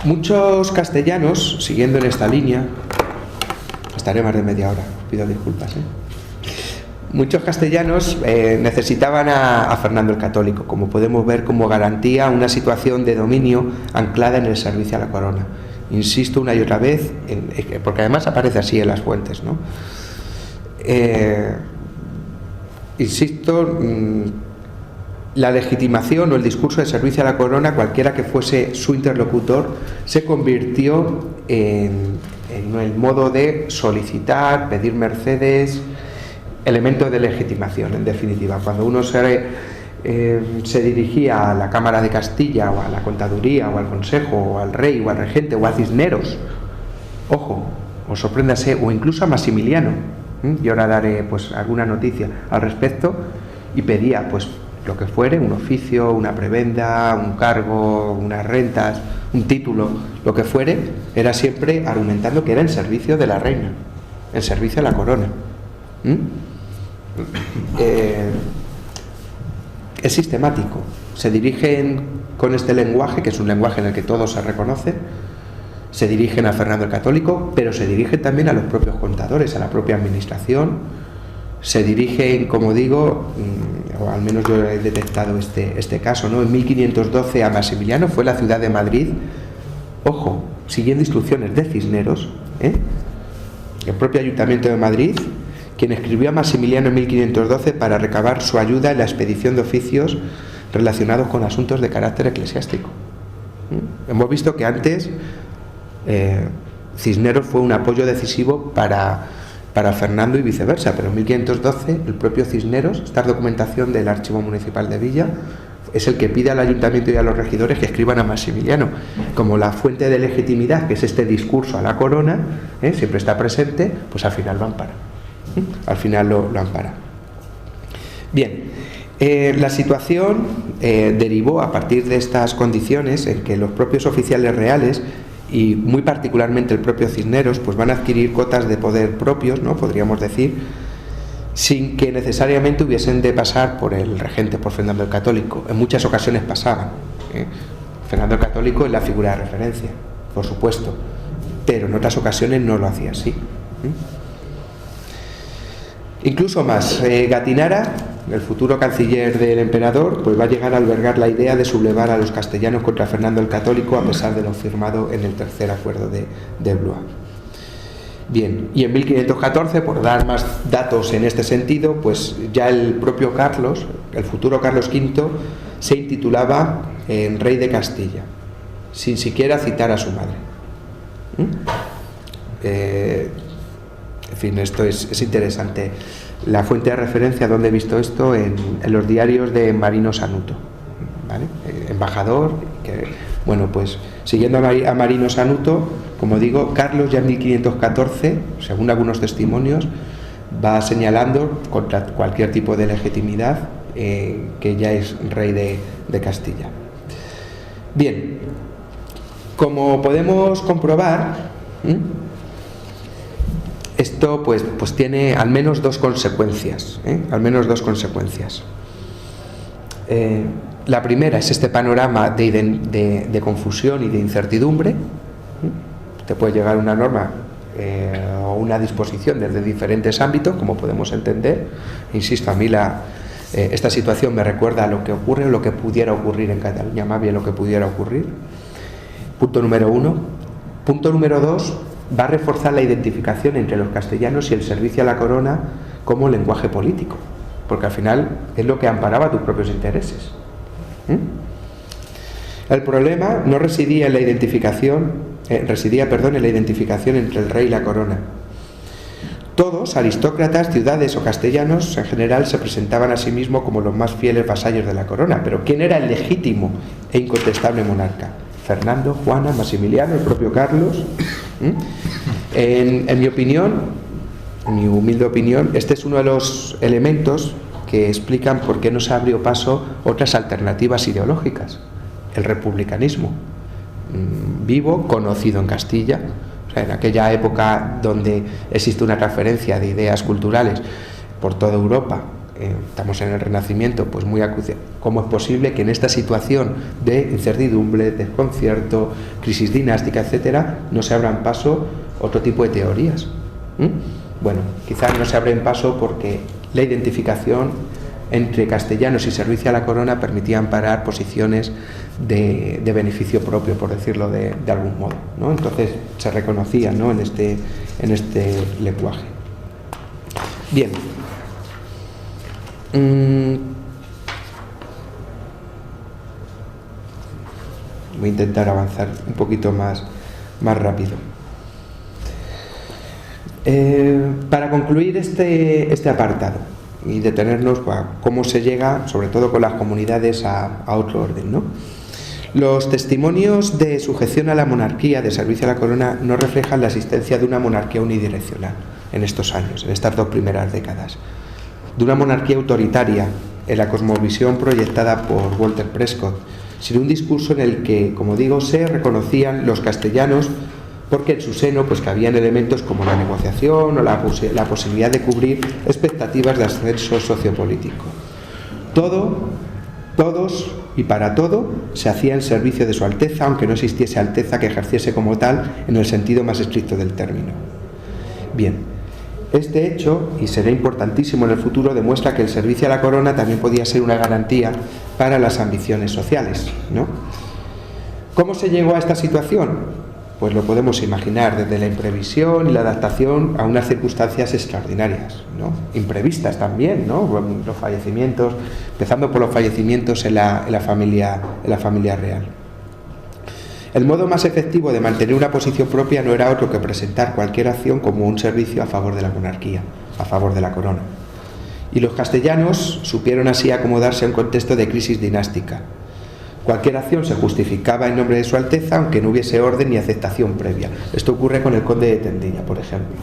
Muchos castellanos, siguiendo en esta línea, estaré más de media hora, pido disculpas, Muchos castellanos necesitaban a Fernando el Católico, como podemos ver, como garantía una situación de dominio anclada en el servicio a la corona. Insisto una y otra vez, porque además aparece así en las fuentes, ¿no? Insisto, la legitimación o el discurso de servicio a la corona, cualquiera que fuese su interlocutor, se convirtió en el modo de solicitar, pedir mercedes, elemento de legitimación, en definitiva. Cuando uno se dirigía a la Cámara de Castilla o a la Contaduría o al Consejo o al Rey o al Regente o a Cisneros, ojo, o sorpréndase, o incluso a Maximiliano, y ahora daré pues alguna noticia al respecto, y pedía pues lo que fuere, un oficio, una prebenda, un cargo, unas rentas, un título, lo que fuere, era siempre argumentando que era en servicio de la reina, en servicio a la corona. Es sistemático. Se dirigen con este lenguaje, que es un lenguaje en el que todos se reconocen, se dirigen a Fernando el Católico, pero se dirigen también a los propios contadores, a la propia administración, se dirigen, como digo, o al menos yo he detectado este caso, ¿no? En 1512 a Maximiliano, fue la ciudad de Madrid, ojo, siguiendo instrucciones de Cisneros, el propio Ayuntamiento de Madrid, quien escribió a Maximiliano en 1512 para recabar su ayuda en la expedición de oficios relacionados con asuntos de carácter eclesiástico. Hemos visto que antes Cisneros fue un apoyo decisivo para Fernando y viceversa, pero en 1512 el propio Cisneros, esta documentación del Archivo Municipal de Villa, es el que pide al ayuntamiento y a los regidores que escriban a Maximiliano. Como la fuente de legitimidad, que es este discurso a la corona, siempre está presente, pues al final lo ampara. Al final lo ampara. Bien, la situación derivó a partir de estas condiciones en que los propios oficiales reales y muy particularmente el propio Cisneros pues van a adquirir cotas de poder propios, ¿no? Podríamos decir, sin que necesariamente hubiesen de pasar por el regente, por Fernando el Católico. En muchas ocasiones pasaban. Fernando el Católico es la figura de referencia, por supuesto, pero en otras ocasiones no lo hacía así. Incluso más, Gattinara, el futuro canciller del emperador, pues va a llegar a albergar la idea de sublevar a los castellanos contra Fernando el Católico, a pesar de lo firmado en el tercer acuerdo de Blois. Bien, y en 1514, por dar más datos en este sentido, pues ya el propio Carlos, el futuro Carlos V, se intitulaba rey de Castilla, sin siquiera citar a su madre. En fin, esto es interesante. La fuente de referencia donde he visto esto, en los diarios de Marino Sanuto, ¿vale? Embajador, que, bueno, pues siguiendo a Marino Sanuto, como digo, Carlos ya en 1514, según algunos testimonios, va señalando contra cualquier tipo de legitimidad que ya es rey de Castilla. Bien, como podemos comprobar, esto pues tiene al menos dos consecuencias, al menos dos consecuencias. La primera es este panorama de confusión y de incertidumbre. Te puede llegar una norma o una disposición desde diferentes ámbitos, como podemos entender. Insisto, a mí esta situación me recuerda a lo que ocurre o lo que pudiera ocurrir en Cataluña, más bien lo que pudiera ocurrir. Punto número uno. Punto número dos, va a reforzar la identificación entre los castellanos y el servicio a la corona como lenguaje político, porque al final es lo que amparaba tus propios intereses. El problema no residía en la identificación, en la identificación entre el rey y la corona. Todos, aristócratas, ciudades o castellanos, en general se presentaban a sí mismos como los más fieles vasallos de la corona, pero ¿quién era el legítimo e incontestable monarca? Fernando, Juana, Maximiliano, el propio Carlos. En mi opinión, en mi humilde opinión, este es uno de los elementos que explican por qué no se abrió paso otras alternativas ideológicas. El republicanismo, vivo, conocido en Castilla, o sea, en aquella época donde existe una transferencia de ideas culturales por toda Europa. Estamos en el Renacimiento, pues muy acuciado. ¿Cómo es posible que en esta situación de incertidumbre, desconcierto, crisis dinástica, etcétera, no se abran paso otro tipo de teorías? Bueno, quizás no se abren paso porque la identificación entre castellanos y servicio a la corona permitía amparar posiciones de beneficio propio, por decirlo de algún modo, ¿no? Entonces se reconocía, ¿no?, en este lenguaje. Bien. Voy a intentar avanzar un poquito más rápido. Para concluir este apartado y detenernos a cómo se llega, sobre todo con las comunidades, a otro orden, ¿no? Los testimonios de sujeción a la monarquía, de servicio a la corona, no reflejan la existencia de una monarquía unidireccional en estos años, en estas dos primeras décadas, de una monarquía autoritaria en la cosmovisión proyectada por Walter Prescott, sino un discurso en el que, como digo, se reconocían los castellanos porque en su seno pues cabían elementos como la negociación o la posibilidad de cubrir expectativas de ascenso sociopolítico. Todos y para todo se hacía en servicio de su Alteza, aunque no existiese Alteza que ejerciese como tal en el sentido más estricto del término. Bien. Este hecho, y será importantísimo en el futuro, demuestra que el servicio a la corona también podía ser una garantía para las ambiciones sociales, ¿no? ¿Cómo se llegó a esta situación? Pues lo podemos imaginar desde la imprevisión y la adaptación a unas circunstancias extraordinarias, ¿no? Imprevistas también, ¿no? Los fallecimientos, empezando por los fallecimientos en la familia real. El modo más efectivo de mantener una posición propia no era otro que presentar cualquier acción como un servicio a favor de la monarquía, a favor de la corona. Y los castellanos supieron así acomodarse a un contexto de crisis dinástica. Cualquier acción se justificaba en nombre de su Alteza, aunque no hubiese orden ni aceptación previa. Esto ocurre con el conde de Tendilla, por ejemplo.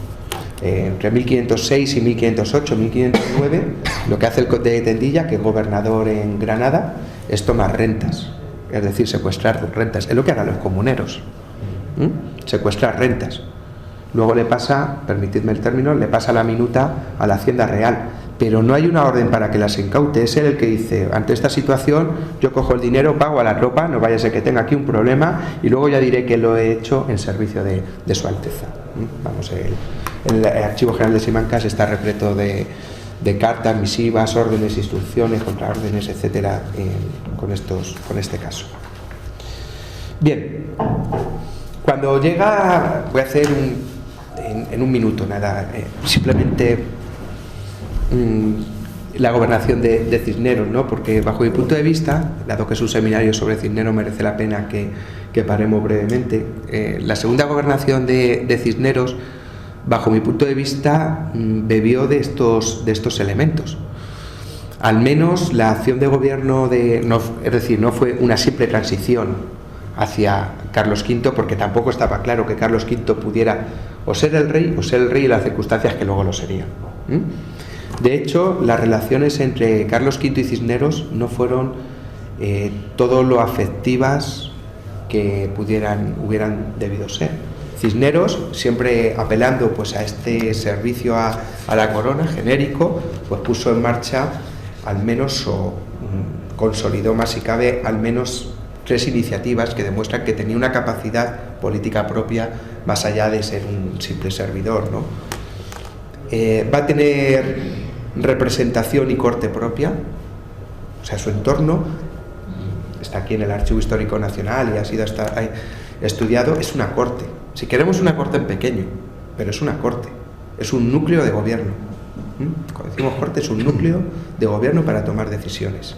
Entre 1506 y 1508, 1509, lo que hace el conde de Tendilla, que es gobernador en Granada, es tomar rentas. Es decir, secuestrar rentas. Es lo que harán los comuneros. Secuestrar rentas. Luego le pasa, permitidme el término, le pasa la minuta a la Hacienda Real. pero no hay una orden para que las incaute. Es él el que dice, ante esta situación yo cojo el dinero, pago a la tropa, no vaya a ser que tenga aquí un problema, y luego ya diré que lo he hecho en servicio de Su Alteza. Vamos, el Archivo General de Simancas está repleto de cartas, misivas, órdenes, instrucciones, contraórdenes, etcétera, con este caso. Bien, cuando llega, voy a hacer en un minuto, nada, simplemente la gobernación de Cisneros, ¿no? Porque bajo mi punto de vista, dado que es un seminario sobre Cisneros, merece la pena que paremos brevemente. La segunda gobernación de Cisneros, bajo mi punto de vista, bebió de estos elementos. Al menos la acción de gobierno no fue una simple transición hacia Carlos V, porque tampoco estaba claro que Carlos V pudiera o ser el rey en las circunstancias que luego lo sería. De hecho, las relaciones entre Carlos V y Cisneros no fueron todo lo afectivas que hubieran debido ser. Cisneros, siempre apelando pues a este servicio a la corona genérico, pues puso en marcha al menos, o consolidó más si cabe, al menos 3 iniciativas que demuestran que tenía una capacidad política propia más allá de ser un simple servidor, ¿no? Va a tener representación y corte propia, o sea, su entorno está aquí en el Archivo Histórico Nacional y ha sido estudiado, es una corte. Si queremos una corte en pequeño, pero es una corte, es un núcleo de gobierno. Cuando decimos corte, es un núcleo de gobierno para tomar decisiones.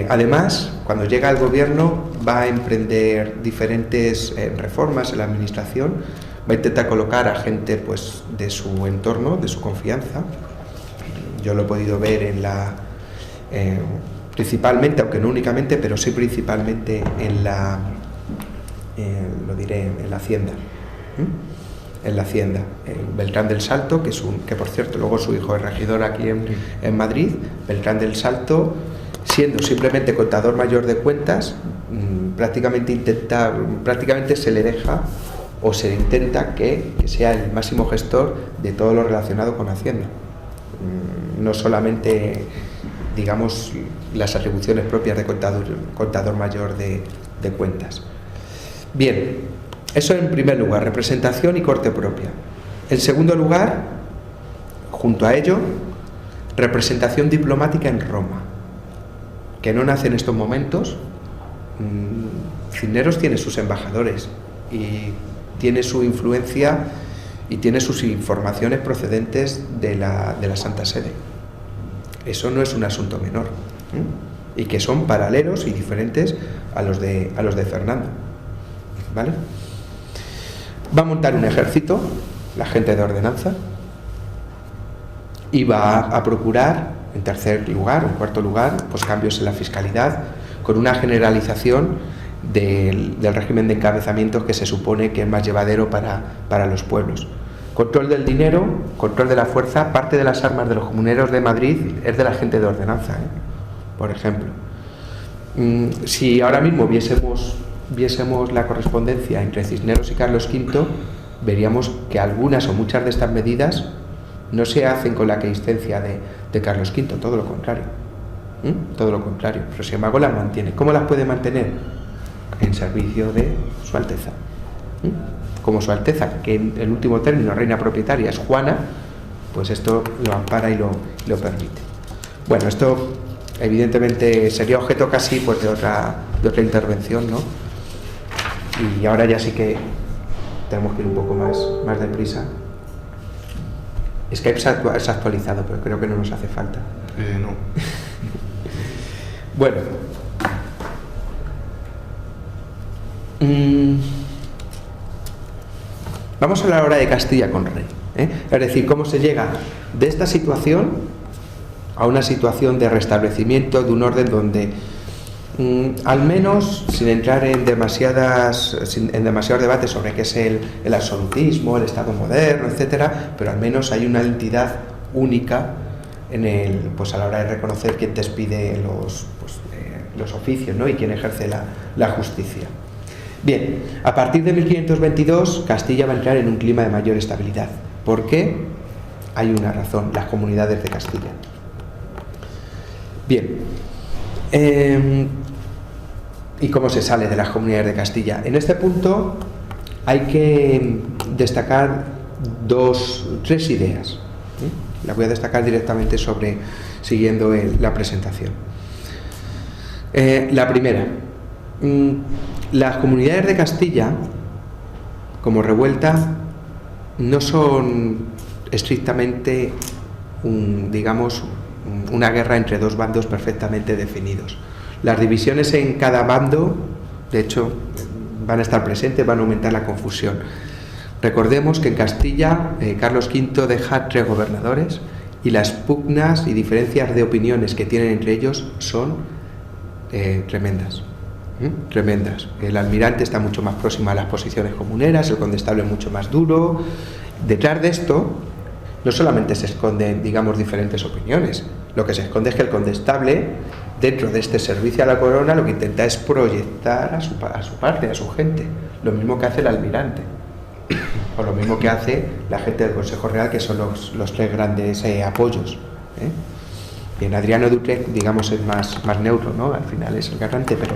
Además, cuando llega al gobierno, va a emprender diferentes reformas en la administración, va a intentar colocar a gente pues, de su entorno, de su confianza. Yo lo he podido ver principalmente, aunque no únicamente, pero sí principalmente en la Hacienda. En la Hacienda. Beltrán del Salto, que por cierto luego su hijo es regidor aquí en Madrid. Beltrán del Salto, siendo simplemente contador mayor de cuentas, prácticamente se le deja o se intenta que sea el máximo gestor de todo lo relacionado con Hacienda. No solamente, digamos, las atribuciones propias de contador mayor de cuentas. Bien, eso en primer lugar, representación y corte propia. En segundo lugar, junto a ello, representación diplomática en Roma, que no nace en estos momentos. Cisneros tiene sus embajadores y tiene su influencia y tiene sus informaciones procedentes de la Santa Sede. Eso no es un asunto menor, y que son paralelos y diferentes a los de Fernando, ¿vale? Va a montar un ejército, la gente de ordenanza, y va a procurar, en tercer lugar, en cuarto lugar, pues cambios en la fiscalidad, con una generalización del régimen de encabezamientos que se supone que es más llevadero para los pueblos. Control del dinero, control de la fuerza. Parte de las armas de los comuneros de Madrid es de la gente de ordenanza, por ejemplo. Si ahora mismo viésemos la correspondencia entre Cisneros y Carlos V, veríamos que algunas o muchas de estas medidas no se hacen con la aquiescencia de Carlos V, todo lo contrario. Todo lo contrario, pero sin embargo las mantiene. ¿Cómo las puede mantener? En servicio de Su Alteza. Como Su Alteza, que en el último término reina propietaria es Juana, pues esto lo ampara y lo permite. Bueno, esto evidentemente sería objeto casi pues de otra intervención, ¿no? Y ahora ya sí que tenemos que ir un poco más deprisa. Skype se ha actualizado, pero creo que no nos hace falta. No. Bueno. Vamos a hablar ahora de Castilla con rey, es decir, cómo se llega de esta situación a una situación de restablecimiento de un orden donde al menos sin entrar en demasiados debates sobre qué es el absolutismo, el Estado moderno, etcétera, pero al menos hay una entidad única pues a la hora de reconocer quién te expide los oficios, ¿no? Y quién ejerce la justicia. Bien, a partir de 1522 Castilla va a entrar en un clima de mayor estabilidad. ¿Por qué? hay una razón: las comunidades de Castilla. Bien, ¿y cómo se sale de las comunidades de Castilla? En este punto hay que destacar tres ideas. Las voy a destacar directamente siguiendo la presentación. La primera, las comunidades de Castilla, como revuelta, no son estrictamente una guerra entre dos bandos perfectamente definidos. Las divisiones en cada bando, de hecho, van a estar presentes, van a aumentar la confusión. Recordemos que en Castilla Carlos V deja 3 gobernadores y las pugnas y diferencias de opiniones que tienen entre ellos son tremendas. Tremendas. El almirante está mucho más próximo a las posiciones comuneras, el condestable es mucho más duro. Detrás de esto no solamente se esconden, diferentes opiniones. Lo que se esconde es que el condestable, dentro de este servicio a la corona, lo que intenta es proyectar a su parte, a su gente. Lo mismo que hace el almirante. O lo mismo que hace la gente del Consejo Real, que son los 3 grandes apoyos. Bien, Adriano de Utrecht, es más neutro, ¿no? Al final es el garante, pero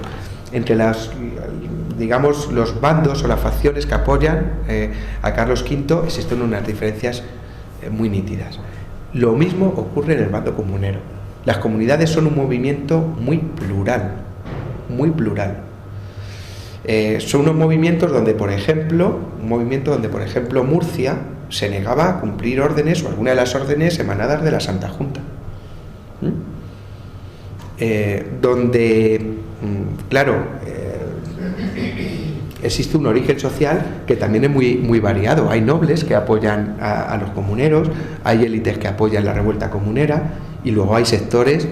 entre los bandos o las facciones que apoyan a Carlos V existen unas diferencias muy nítidas. Lo mismo ocurre en el bando comunero. Las comunidades son un movimiento muy plural, muy plural. Son unos movimientos donde, por ejemplo, Murcia se negaba a cumplir órdenes o alguna de las órdenes emanadas de la Santa Junta. Existe un origen social que también es muy, muy variado. Hay nobles que apoyan a los comuneros, hay élites que apoyan la revuelta comunera y luego hay sectores,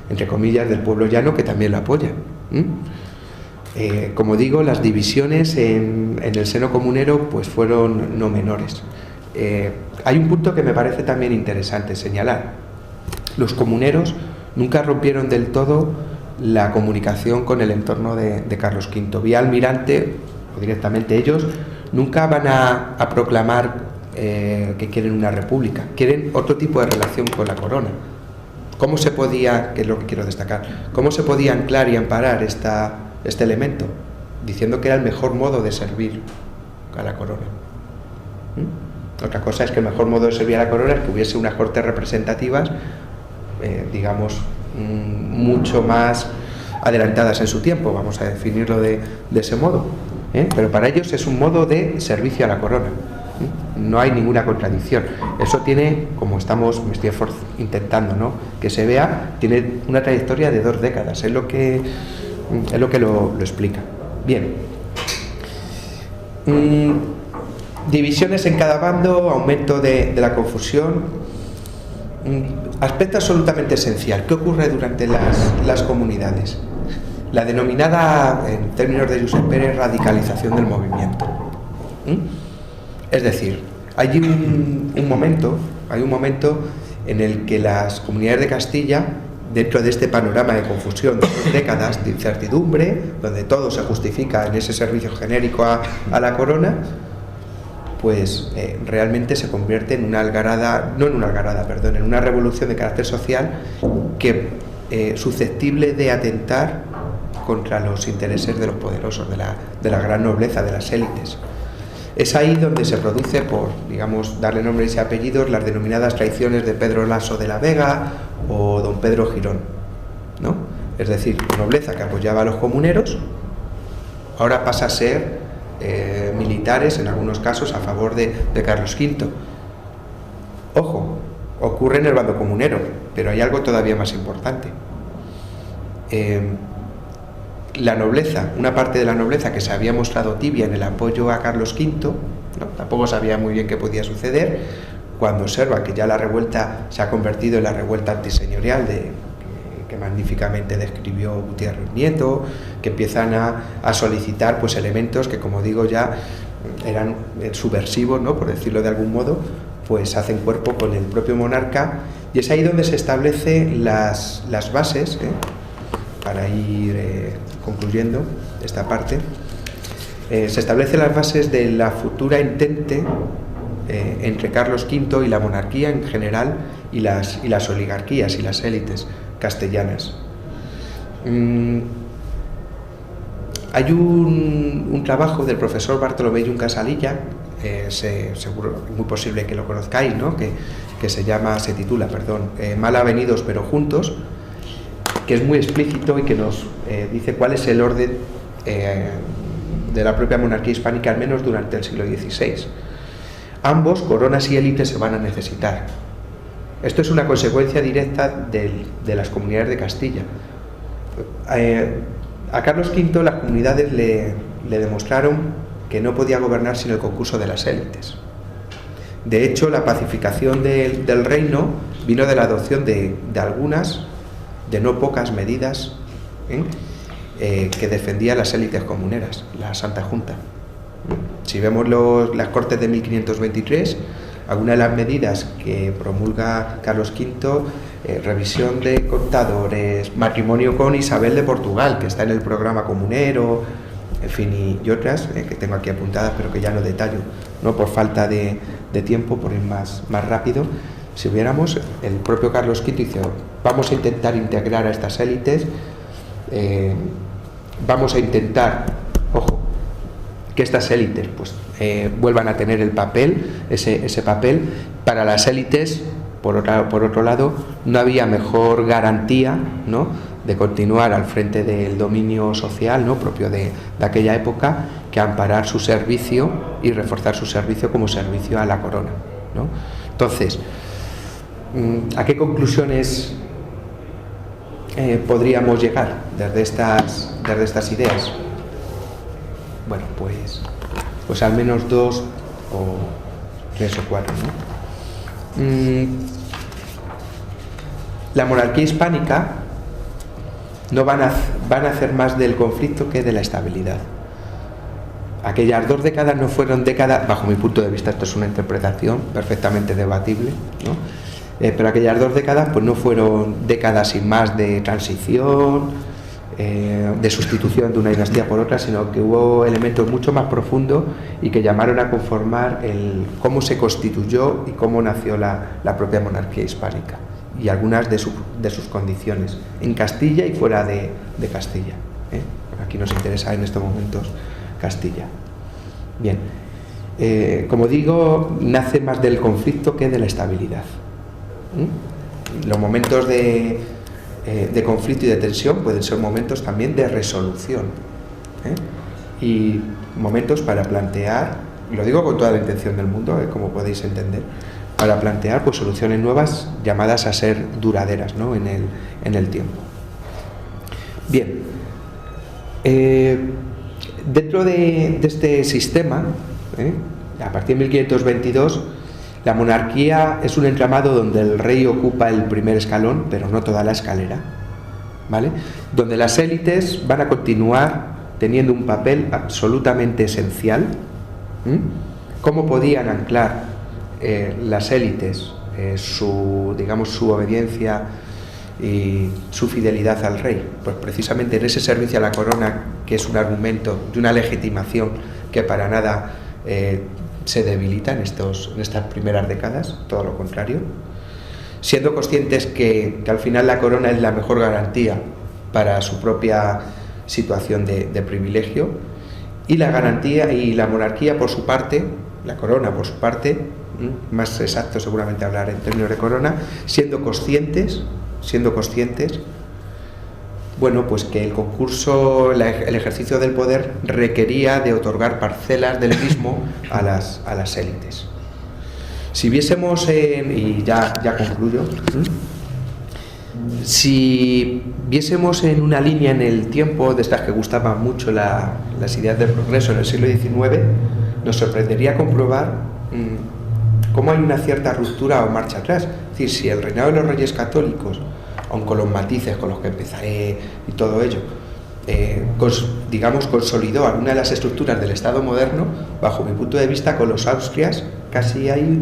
entre comillas, del pueblo llano que también lo apoyan. Como digo, las divisiones en el seno comunero pues fueron no menores. Hay un punto que me parece también interesante señalar. Los comuneros nunca rompieron del todo la comunicación con el entorno de Carlos V. Vía almirante, o directamente ellos, nunca van a proclamar que quieren una república. Quieren otro tipo de relación con la corona. ¿Cómo se podía, que es lo que quiero destacar, cómo se podía anclar y amparar este elemento? Diciendo que era el mejor modo de servir a la corona. Otra cosa es que el mejor modo de servir a la corona es que hubiese unas cortes representativas, mucho más adelantadas en su tiempo, vamos a definirlo de ese modo. Pero para ellos es un modo de servicio a la corona. No hay ninguna contradicción. Eso tiene, como me estoy intentando, ¿no?, que se vea, tiene una trayectoria de 2 décadas. Es lo que lo explica. Bien. Divisiones en cada bando, aumento de la confusión. Aspecto absolutamente esencial. ¿Qué ocurre durante las comunidades? La denominada, en términos de Josep Pérez, radicalización del movimiento. Es decir, hay un momento en el que las comunidades de Castilla, dentro de este panorama de confusión de 2 décadas de incertidumbre, donde todo se justifica en ese servicio genérico a la corona, pues realmente se convierte en una en una revolución de carácter social que susceptible de atentar contra los intereses de los poderosos, de la gran nobleza, de las élites. Es ahí donde se produce, por, darle nombres y apellidos, las denominadas traiciones de Pedro Laso de la Vega o don Pedro Girón, ¿no? Es decir, nobleza que apoyaba a los comuneros, ahora pasa a ser militares, en algunos casos, a favor de Carlos V. Ojo, ocurre en el bando comunero, pero hay algo todavía más importante. La nobleza, una parte de la nobleza que se había mostrado tibia en el apoyo a Carlos V, ¿no?, tampoco sabía muy bien qué podía suceder, cuando observa que ya la revuelta se ha convertido en la revuelta antiseñorial que magníficamente describió Gutiérrez Nieto, que empiezan a solicitar pues elementos que, como digo, ya eran subversivos, ¿no?, por decirlo de algún modo, pues hacen cuerpo con el propio monarca, y es ahí donde se establecen las bases, para ir concluyendo esta parte, se establecen las bases de la futura entente entre Carlos V y la monarquía en general y las oligarquías y las élites castellanas. Hay un trabajo del profesor Bartolomé Yunca Salilla, seguro, muy posible que lo conozcáis, ¿no? que se titula Mal avenidos pero juntos, que es muy explícito y que nos dice cuál es el orden de la propia monarquía hispánica, al menos durante el siglo XVI. Ambos, coronas y élites, se van a necesitar. Esto es una consecuencia directa de las comunidades de Castilla. A Carlos V las comunidades le demostraron que no podía gobernar sin el concurso de las élites. De hecho, la pacificación del reino vino de la adopción de algunas, de no pocas medidas que defendían las élites comuneras, la Santa Junta. Si vemos las Cortes de 1523, algunas de las medidas que promulga Carlos V, revisión de contadores, matrimonio con Isabel de Portugal, que está en el programa comunero, en fin, y otras que tengo aquí apuntadas, pero que ya no detallo, no por falta de tiempo, por ir más rápido. Si hubiéramos, el propio Carlos V dice, vamos a intentar integrar a estas élites, vamos a intentar, ojo, que estas élites pues vuelvan a tener el papel, ese papel. Para las élites, por otro lado, no había mejor garantía, ¿no?, de continuar al frente del dominio social, ¿no?, propio de aquella época, que amparar su servicio y reforzar su servicio como servicio a la corona, ¿no? Entonces, ¿a qué conclusiones podríamos llegar desde estas ideas? Bueno, pues al menos 2 o 3 o 4, ¿no? La monarquía hispánica no van a hacer más del conflicto que de la estabilidad. Aquellas 2 décadas no fueron décadas, bajo mi punto de vista, esto es una interpretación perfectamente debatible, ¿no? Pero aquellas 2 décadas pues no fueron décadas sin más de transición, de sustitución de una dinastía por otra, sino que hubo elementos mucho más profundos y que llamaron a conformar cómo se constituyó y cómo nació la propia monarquía hispánica y algunas de sus condiciones en Castilla y fuera de Castilla. Aquí nos interesa en estos momentos Castilla. Bien, como digo, nace más del conflicto que de la estabilidad. Los momentos de conflicto y de tensión pueden ser momentos también de resolución, y momentos para plantear, y lo digo con toda la intención del mundo, como podéis entender, para plantear pues soluciones nuevas llamadas a ser duraderas, ¿no?, en el tiempo. Bien, dentro de este sistema, a partir de 1522, la monarquía es un entramado donde el rey ocupa el primer escalón, pero no toda la escalera, ¿vale? Donde las élites van a continuar teniendo un papel absolutamente esencial. ¿Cómo podían anclar las élites su obediencia y su fidelidad al rey? Pues precisamente en ese servicio a la corona, que es un argumento de una legitimación que para nada se debilita en estas primeras décadas, todo lo contrario, siendo conscientes que al final la corona es la mejor garantía para su propia situación de privilegio, y la garantía y la monarquía por su parte, la corona por su parte, más exacto seguramente hablar en términos de corona, siendo conscientes, bueno, pues que el concurso, el ejercicio del poder requería de otorgar parcelas del mismo a las élites. Si viésemos y ya concluyo, si viésemos en una línea en el tiempo, de estas que gustaban mucho las ideas del progreso en el siglo XIX, nos sorprendería comprobar cómo hay una cierta ruptura o marcha atrás. Es decir, si el reinado de los reyes católicos, aun con los matices con los que empezaré y todo ello, consolidó alguna de las estructuras del Estado moderno, bajo mi punto de vista, con los Austrias casi hay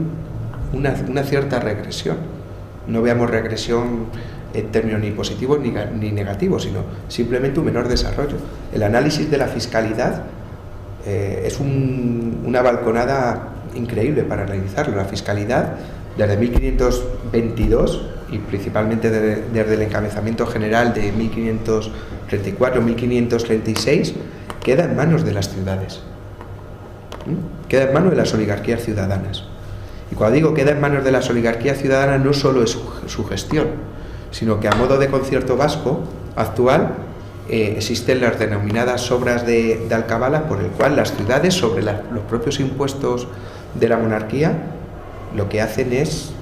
una cierta regresión. No veamos regresión en términos ni positivos ni negativos, sino simplemente un menor desarrollo. El análisis de la fiscalidad es una balconada increíble para analizarlo. La fiscalidad, desde 1522 y principalmente desde el encabezamiento general de 1534-1536, queda en manos de las ciudades, queda en manos de las oligarquías ciudadanas. Y cuando digo queda en manos de las oligarquías ciudadanas, no solo es su gestión, sino que a modo de concierto vasco actual existen las denominadas obras de Alcabala, por el cual las ciudades, sobre los propios impuestos de la monarquía, lo que hacen es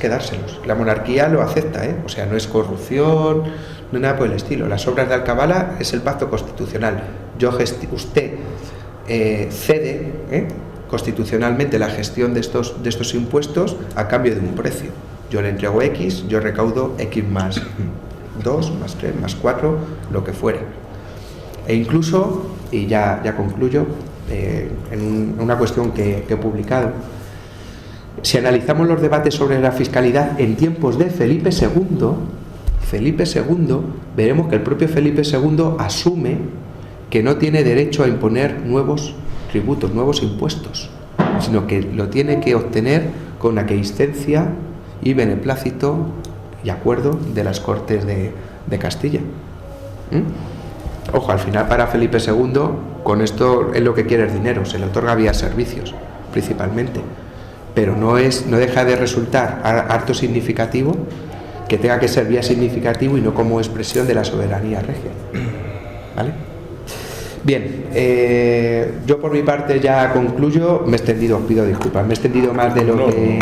quedárselos. La monarquía lo acepta, o sea, no es corrupción, no nada por el estilo. Las obras de Alcabala es el pacto constitucional. Usted cede constitucionalmente la gestión de estos impuestos a cambio de un precio. Yo le entrego X, yo recaudo X más 2, más 3, más 4, lo que fuera. E incluso, y ya concluyo, en una cuestión que he publicado, si analizamos los debates sobre la fiscalidad en tiempos de Felipe II, veremos que el propio Felipe II asume que no tiene derecho a imponer nuevos tributos, nuevos impuestos, sino que lo tiene que obtener con aquiescencia y beneplácito y acuerdo de las Cortes de Castilla. Ojo, al final para Felipe II, con esto es lo que quiere el dinero, se le otorga vía servicios, principalmente, pero no deja de resultar harto significativo que tenga que ser vía significativo y no como expresión de la soberanía regia. ¿Vale? Bien, yo por mi parte ya concluyo, me he extendido, os pido disculpas, me he extendido más de lo que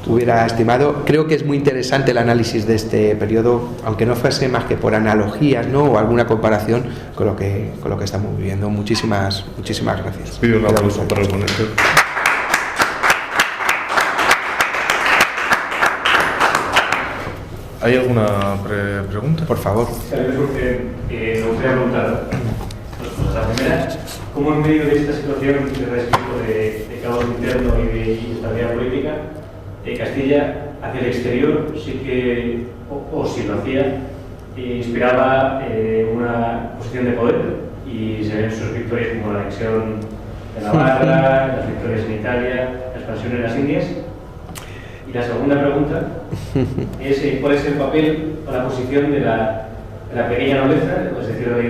hubiera estimado. Creo que es muy interesante el análisis de este periodo, aunque no fuese más que por analogías, ¿no?, o alguna comparación con lo que estamos viviendo. Muchísimas gracias. Pido un aplauso para el ponente. ¿Hay alguna pregunta? Por favor. Me gustaría preguntar dos cosas. La primera, ¿cómo en medio de esta situación de respeto de caos interno y de inestabilidad política, Castilla hacia el exterior sí que, o si lo hacía, inspiraba una posición de poder, y se ven sus victorias como la anexión de Navarra, las victorias en Italia, la expansión en las Indias? Y la segunda pregunta es cuál es el papel o la posición de la pequeña nobleza, es decir, la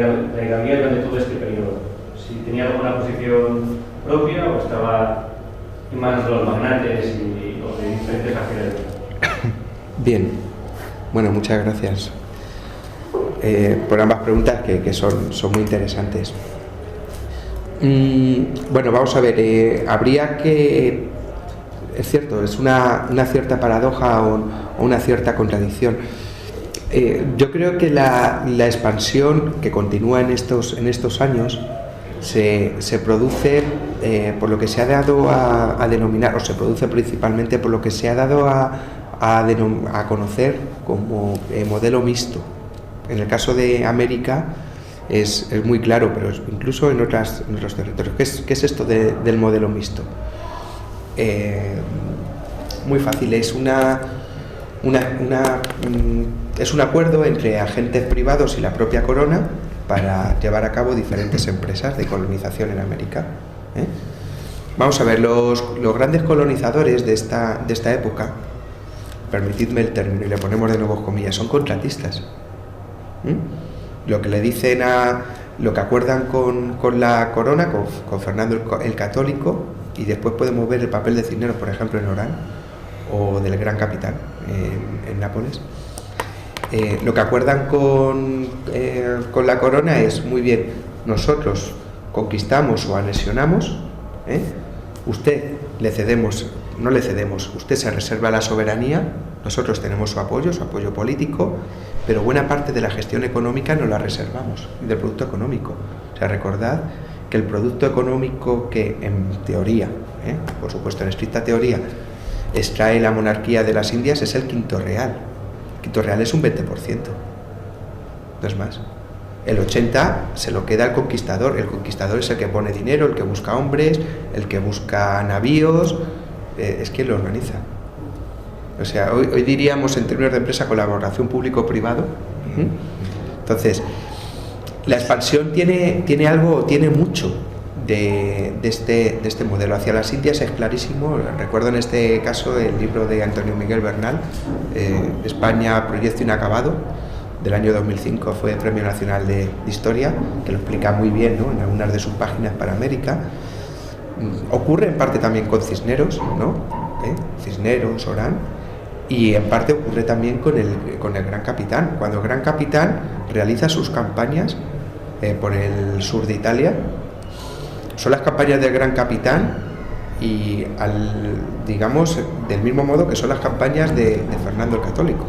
hidalguía, durante todo este periodo. Si tenía alguna posición propia o estaba en manos de los magnates o de diferentes acciones. Bien, bueno, muchas gracias por ambas preguntas que son muy interesantes. Bueno, vamos a ver, habría que... Es cierto, es una cierta paradoja o una cierta contradicción. Yo creo que la expansión que continúa en estos años se produce por lo que se ha dado a denominar, o se produce principalmente por lo que se ha dado a conocer como modelo mixto. En el caso de América es muy claro, pero incluso en otros territorios. ¿Qué es esto del modelo mixto? Muy fácil, es un acuerdo entre agentes privados y la propia corona para llevar a cabo diferentes empresas de colonización en América. Vamos a ver, los grandes colonizadores de esta época, permitidme el término y le ponemos de nuevo comillas, son contratistas. Lo que le dicen lo que acuerdan con la corona, con Fernando el Católico, y después podemos ver el papel de Cisneros, por ejemplo, en Orán, o del Gran Capitán en Nápoles. Lo que acuerdan con la corona es, muy bien, nosotros conquistamos o anexionamos, usted no le cedemos, usted se reserva la soberanía, nosotros tenemos su apoyo político, pero buena parte de la gestión económica no la reservamos, del producto económico. O sea, recordad que el producto económico que en teoría, por supuesto en estricta teoría, extrae la monarquía de las Indias es el quinto real. El quinto real es un 20%, no es más. El 80% se lo queda el conquistador es el que pone dinero, el que busca hombres, el que busca navíos, es quien lo organiza. O sea, hoy diríamos en términos de empresa colaboración público-privado. Entonces, la expansión tiene mucho de este modelo. Hacia las Indias es clarísimo. Recuerdo en este caso el libro de Antonio Miguel Bernal, España, proyecto inacabado, del año 2005, fue Premio Nacional de Historia, que lo explica muy bien, ¿no?, en algunas de sus páginas para América. Ocurre en parte también con Cisneros, ¿no? Cisneros, Orán, y en parte ocurre también con el Gran Capitán. Cuando el Gran Capitán realiza sus campañas por el sur de Italia, son las campañas del Gran Capitán y digamos del mismo modo que son las campañas de Fernando el Católico.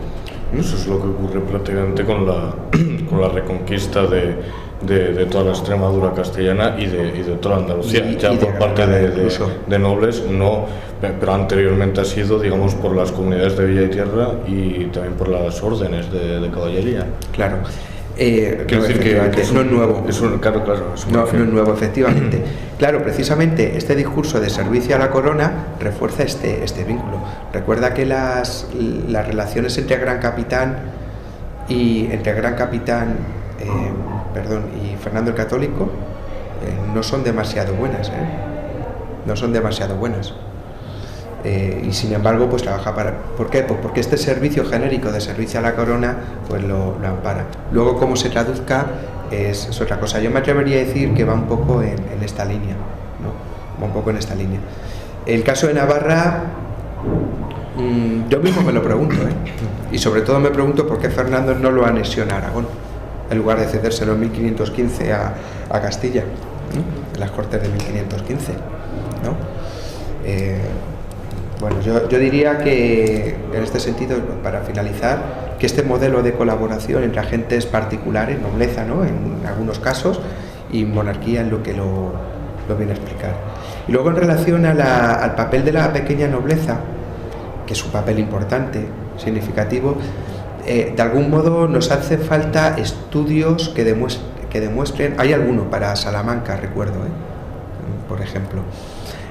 Eso es lo que ocurre prácticamente con la reconquista de toda la Extremadura castellana y de toda Andalucía, ya por parte de nobles, no, pero anteriormente ha sido, digamos, por las comunidades de Villa y Tierra y también por las órdenes de caballería. Claro. Quiero decir que no es nuevo. Claro, no es nuevo, efectivamente. Claro, precisamente este discurso de servicio a la corona refuerza este vínculo. Recuerda que las relaciones entre el Gran Capitán y Fernando el Católico no son demasiado buenas, no son demasiado buenas. Y sin embargo, pues trabaja para... ¿Por qué? Pues porque este servicio genérico de servicio a la corona pues lo ampara. Luego, cómo se traduzca es otra cosa. Yo me atrevería a decir que va un poco en esta línea, ¿no? Va un poco en esta línea. El caso de Navarra, yo mismo me lo pregunto, y sobre todo me pregunto por qué Fernando no lo anexiona a Aragón, en lugar de cedérselo en 1515 a Castilla, en las Cortes de 1515, ¿no? Bueno, yo diría que en este sentido, para finalizar, que este modelo de colaboración entre agentes particulares, nobleza, ¿no?, en algunos casos, y monarquía es lo que lo viene a explicar. Y luego, en relación al papel de la pequeña nobleza, que es un papel importante, significativo, de algún modo nos hace falta estudios que demuestren, hay alguno para Salamanca, recuerdo, por ejemplo,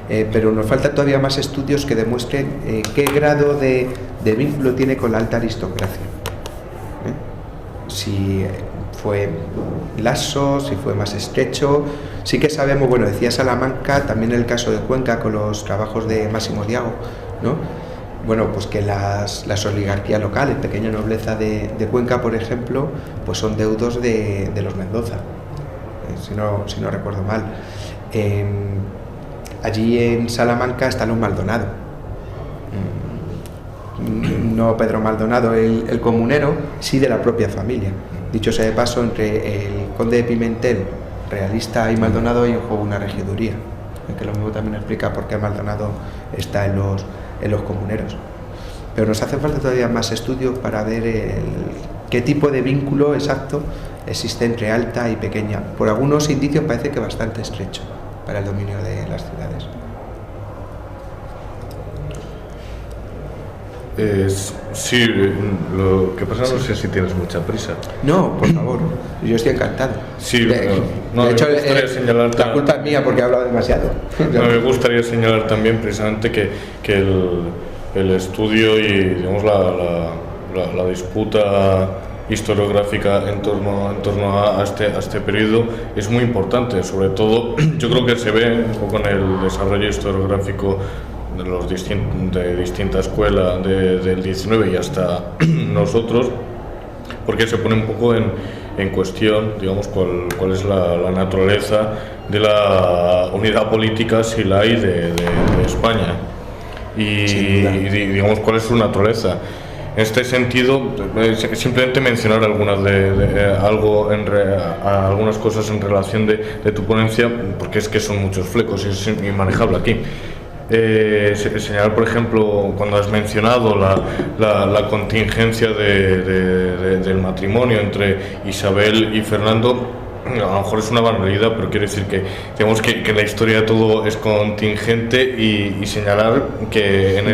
pero nos falta todavía más estudios que demuestren qué grado de vínculo tiene con la alta aristocracia. Si fue laxo, si fue más estrecho. Sí que sabemos, bueno, decía Salamanca, también el caso de Cuenca con los trabajos de Máximo Diago, ¿no? Bueno, pues que las oligarquías locales, pequeña nobleza de Cuenca, por ejemplo, pues son deudos de los Mendoza, si no recuerdo mal. Allí en Salamanca están los Maldonado, no Pedro Maldonado el comunero, sí de la propia familia. Dicho sea de paso, entre el conde de Pimentel, realista, y Maldonado hay un juego, una regiduría, que lo mismo también explica por qué Maldonado está en los comuneros. Pero nos hace falta todavía más estudios para ver qué tipo de vínculo exacto existe entre alta y pequeña. Por algunos indicios parece que bastante estrecho para el dominio de las ciudades. Sí, lo que pasa, no sé si tienes mucha prisa. No, por favor, yo estoy encantado. Sí, de hecho, la culpa es mía porque he hablado demasiado. Me gustaría señalar también precisamente que el estudio y, digamos, la disputa historiográfica en torno a este periodo es muy importante. Sobre todo, yo creo que se ve un poco en el desarrollo historiográfico de distinta escuela del 19 y hasta nosotros, porque se pone un poco en cuestión, digamos, cuál es la naturaleza de la unidad política, si la hay, de España, y digamos cuál es su naturaleza. En este sentido, simplemente mencionar algunas cosas en relación de tu ponencia, porque es que son muchos flecos y es inmanejable aquí. Señalar, por ejemplo, cuando has mencionado la contingencia del matrimonio entre Isabel y Fernando, a lo mejor es una banalidad, pero quiero decir que digamos que la historia todo es contingente, y señalar que en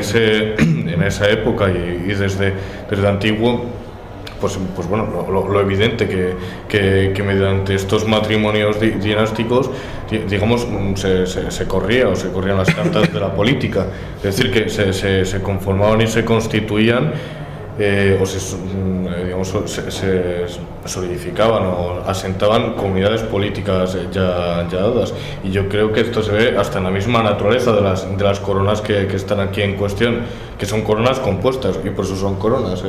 esa época y desde antiguo, pues bueno, lo evidente que mediante estos matrimonios dinásticos, digamos, se corrían las cartas de la política, es decir, que se conformaban y se constituían, digamos, se solidificaban o asentaban comunidades políticas ya dadas. Y yo creo que esto se ve hasta en la misma naturaleza de las coronas que están aquí en cuestión, que son coronas compuestas, y por eso son coronas.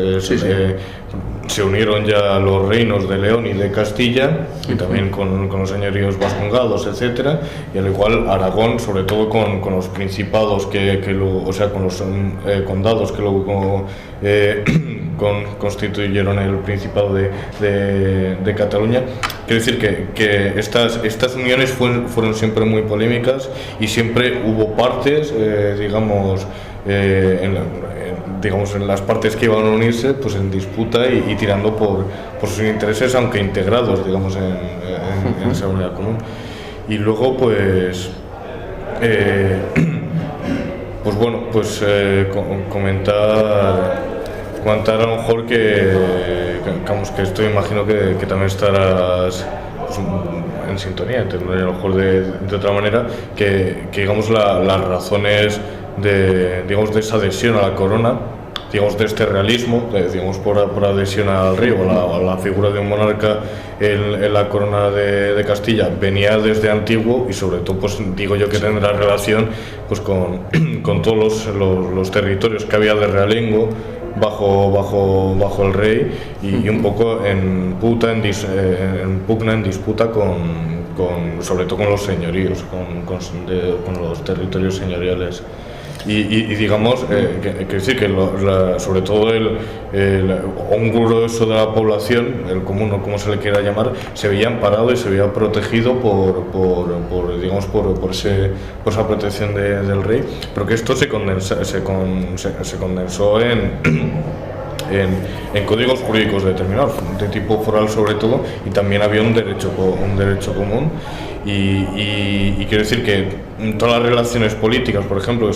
Se unieron ya los reinos de León y de Castilla, y también con los señoríos vascongados, etcétera, y al igual Aragón, sobre todo con los principados o sea, con los condados que luego constituyeron el Principado de Cataluña. Quiero decir que estas uniones fueron siempre muy polémicas, y siempre hubo partes, digamos, en las partes que iban a unirse, pues en disputa y tirando por sus intereses, aunque integrados, digamos, en esa unidad común. Y luego, pues bueno, pues comentar a lo mejor que esto imagino que también estarás, pues, en sintonía, a lo mejor de otra manera, que digamos las razones de esa adhesión a la corona, digamos, de este realismo, digamos, por adhesión al rey o a la figura de un monarca en la corona de Castilla, venía desde antiguo, y sobre todo, pues digo yo que tendrá relación, pues con todos los territorios que había de realengo bajo el rey, y un poco en pugna, en disputa sobre todo con los señoríos, con los territorios señoriales. Y digamos, que decir que sobre todo un grueso de la población, el común o como se le quiera llamar, se veía amparado y se veía protegido por esa protección del rey, pero que esto se condensó en códigos jurídicos determinados, de tipo foral sobre todo, y también había un derecho común. Y quiero decir que todas las relaciones políticas, por ejemplo,